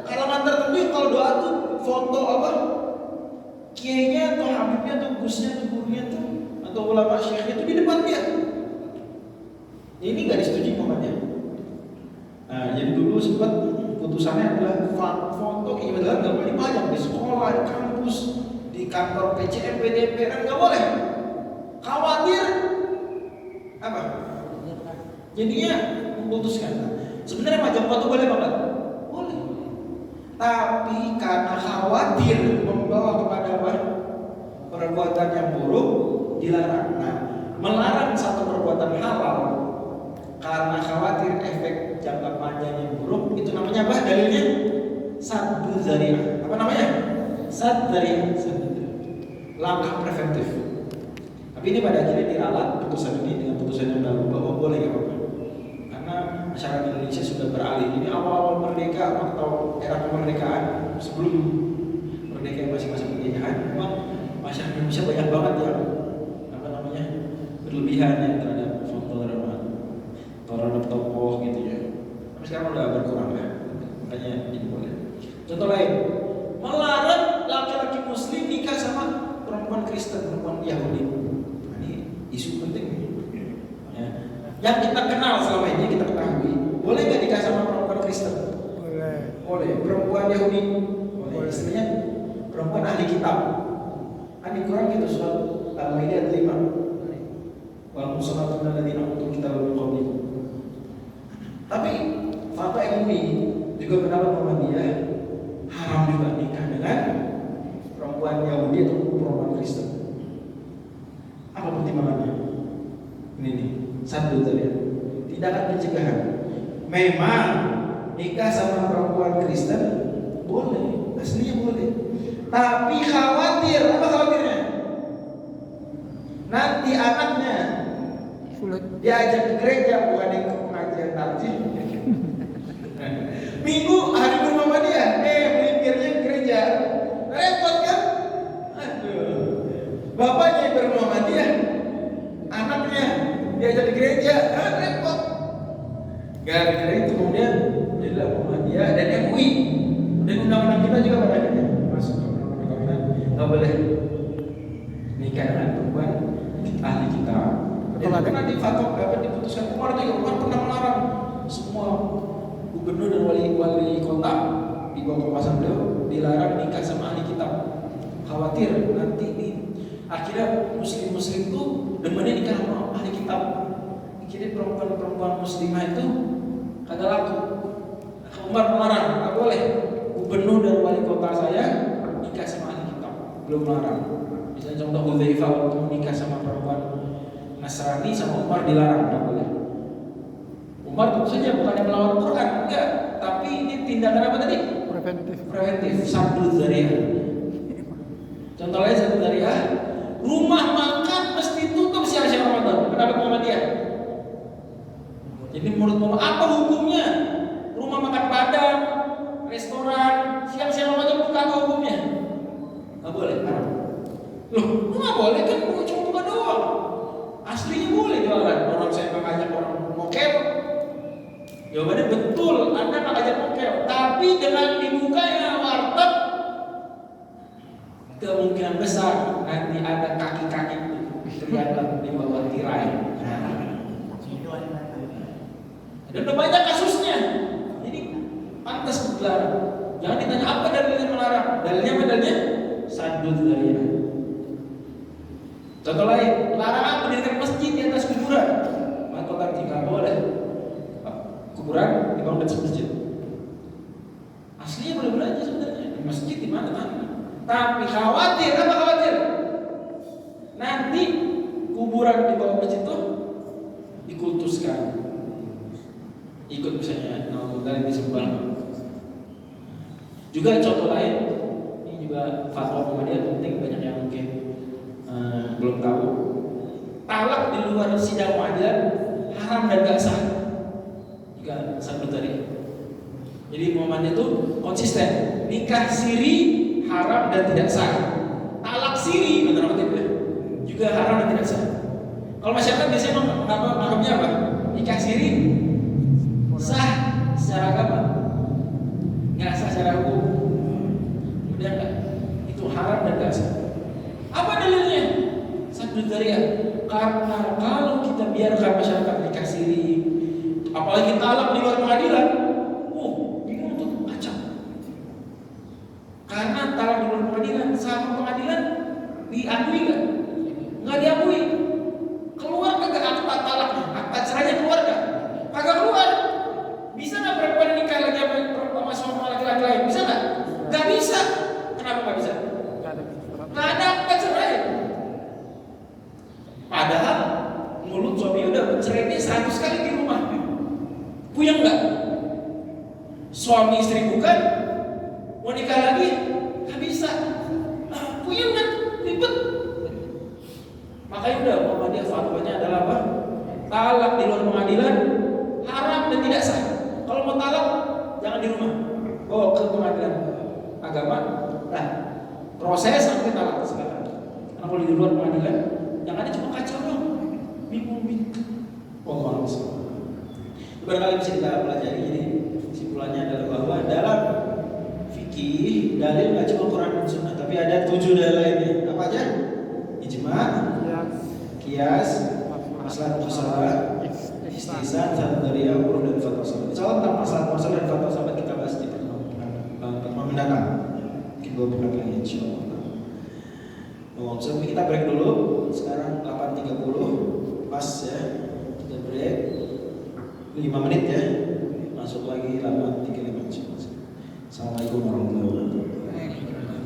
kalangan tertentu yang kalau doa tuh foto apa? Kiainya atau habibnya atau gusnya atau gurunya tuh atau ulama syekhnya tuh di depan dia. Ini nggak disetujui Muhammadiyah. Nah, jadi dulu sempat putusannya adalah foto Kiai Mandala nggak boleh dipajang di sekolah, di kampus, di kantor PCM, PDP, kan nggak boleh. Khawatir apa? Jadinya memutuskan. Sebenarnya pajang foto boleh banget, boleh. Tapi karena khawatir membawa kepada apa? Perbuatan yang buruk dilarang. Nah, melarang satu perbuatan halal karena khawatir efek jangka panjang yang buruk, itu namanya apa? Dalilnya saddu zari'ah. Apa namanya? Saddu zari'ah. Langkah preventif. Tapi ini pada akhirnya diralat putusan ini dengan putusan yang baru bahwa boleh nggak apa-apa. Karena masyarakat Indonesia sudah beralih. Ini awal-awal merdeka atau era kemerdekaan, sebelum merdeka yang masih penjajahan, memang masyarakat Indonesia banyak banget yang berlebihan ya terhadap foto terhadap tokoh gitu ya. Tapi sekarang udah berkurang ya, makanya ini boleh. Contoh lain, melarang laki-laki Muslim nikah sama perempuan Kristen, perempuan Yahudi. Nah, ini isu penting ya. Yang kita kenal selama ini, kita ketahui, boleh nggak nikah sama perempuan Kristen? Boleh. Perempuan Yahudi boleh. Istilahnya perempuan ahli kitab. Kan di Quran gitu, surat Al-Maidah 5. Wal muhsanatu minal ladzina utul kitaba min qablikum. Tapi fatwa MUI juga pendapat Muhammadiyah haram juga nikah dengan perempuan Yahudi atau perempuan Kristen. Apa pertimbangannya? Ini nih, satu tadi. Tidak akan pencegahan. Memang nikah sama perempuan Kristen boleh, aslinya boleh. Tapi khawatir, apa khawatirnya? Nanti anaknya Sulit. diajak ke gereja, bukan yang ke pengajian takjil. Minggu hari Muhammadiyah, melipirnya ke gereja. Repot kan? Aduh. Bapaknya yang bermuhammadiyah, anaknya diajak ke gereja, repot. Gara-gara itu kemudian jadilah Muhammadiyah dan MUI dan undang-undang kita juga pada akhirnya masuk ke undang-undang nggak boleh nikah dengan perempuan ahli kitab. Dan itu nanti fatwa diputuskan Umar pernah melarang semua gubernur dan wali kota di bawah kekuasaan beliau dilarang nikah sama ahli kitab. Khawatir nanti akhirnya muslim itu demennya nikah sama ahli kitab. Jadi perempuan muslimah itu kagak laku. Umar melarang, nggak boleh. Gubernur dan wali kota saya nikah sama ahli kitab, belum melarang. Misalnya contoh Hudzaifah waktu nikah sama perempuan Nasrani sama Umar dilarang, nggak boleh. Umar tentu saja bukannya melawan Quran, enggak. Tapi ini tindakan apa tadi? Preventif, saddu dzari'ah. Contoh lain saddu dzari'ah, rumah makan mesti tutup siang-siang Ramadan. Pendapat Muhammadiyah. Jadi menurut Muhammad apa hukumnya? Rumah makan Padang, restoran, siang-siang Ramadan buka apa hukumnya? Nggak boleh, haram. Loh, nggak boleh kan? Bukan cuma buka doang. Aslinya boleh jualan. Orang saya ngajak orang mokel. Jawabannya betul, Anda nggak ngajak mokel. Tapi dengan dibukanya warteg, kemungkinan besar nanti ada kaki-kaki kelihatan di bawah tirai. Dan udah banyak kasusnya. Jadi pantas dilarang. Jangan ditanya apa dalilnya melarang. Dalilnya saddu dzari'ah. Contoh lain, larang apa mendirikan masjid di atas kuburan? Maka kan jika boleh kuburan dibangun di atas masjid. Aslinya boleh-boleh aja sebenarnya. Di masjid di mana mana. Tapi khawatir, apa khawatir? Nanti kuburan di bawah masjid itu dikultuskan. Ikut misalnya dari disembah. Juga contoh lain, ini juga fatwa Muhammadiyah penting, banyak yang mungkin belum tahu. Talak di luar sidang pengadilan haram dan gak sah. Juga sabut tadi. Jadi Muhammadiyah itu konsisten. Nikah siri haram dan tidak sah. Talak siri juga haram dan tidak sah. Kalau masyarakat biasanya menganggapnya apa? Nikah siri sah secara agama, nggak sah secara hukum. Kemudian itu haram dan nggak sah. Apa dalilnya? Saddu dzari'ah. Karena kalau kita biarkan masyarakat nikah siri, apalagi talak di luar pengadilan, bingung tuh, kacau. Karena talak di luar pengadilan sama pengadilan diakui nggak diakui. Keluar kagak akta talaknya, akta cerainya keluar kagak keluar. Bisa nggak perempuan nikah lagi sama laki-laki lain? Bisa nggak? Nggak bisa. Kenapa nggak bisa? Nggak ada akta cerai. Padahal mulut suami udah bercerai ini 100 kali di rumah. Puyeng nggak? Suami istri bukan, mau nikah lagi nggak bisa. Puyeng kan? Ribet. Makanya udah Muhammadiyah fatwanya adalah apa? Talak di luar pengadilan haram dan tidak sah. Kalau mau talak jangan di rumah, bawa ke pengadilan agama. Nah, proses sampai talak sekarang. Karena kalau di luar pengadilan, yang ada cuma kacau dong, bingung. Wallahu a'lam. Barangkali bisa kita pelajari. Jadi kesimpulannya adalah bahwa dalam fikih dalil nggak cuma Quran dan Sunnah, tapi ada 7 dalil lainnya. Apa aja? Ijma, qiyas, maslahat musawarah, istisna, saddu dzari'ah, uruf dan fatwa sahabat. Insyaallah tentang masalah musawarah dan fatwa sahabat kita bahas di pertemuan mendatang. Mungkin 2 bulan lagi insyaallah. Sampai kita break dulu. Sekarang 8.30. Pas pas ya. Kita break 5 menit ya. Masuk lagi 8.35. Assalamualaikum warahmatullahi wabarakatuh.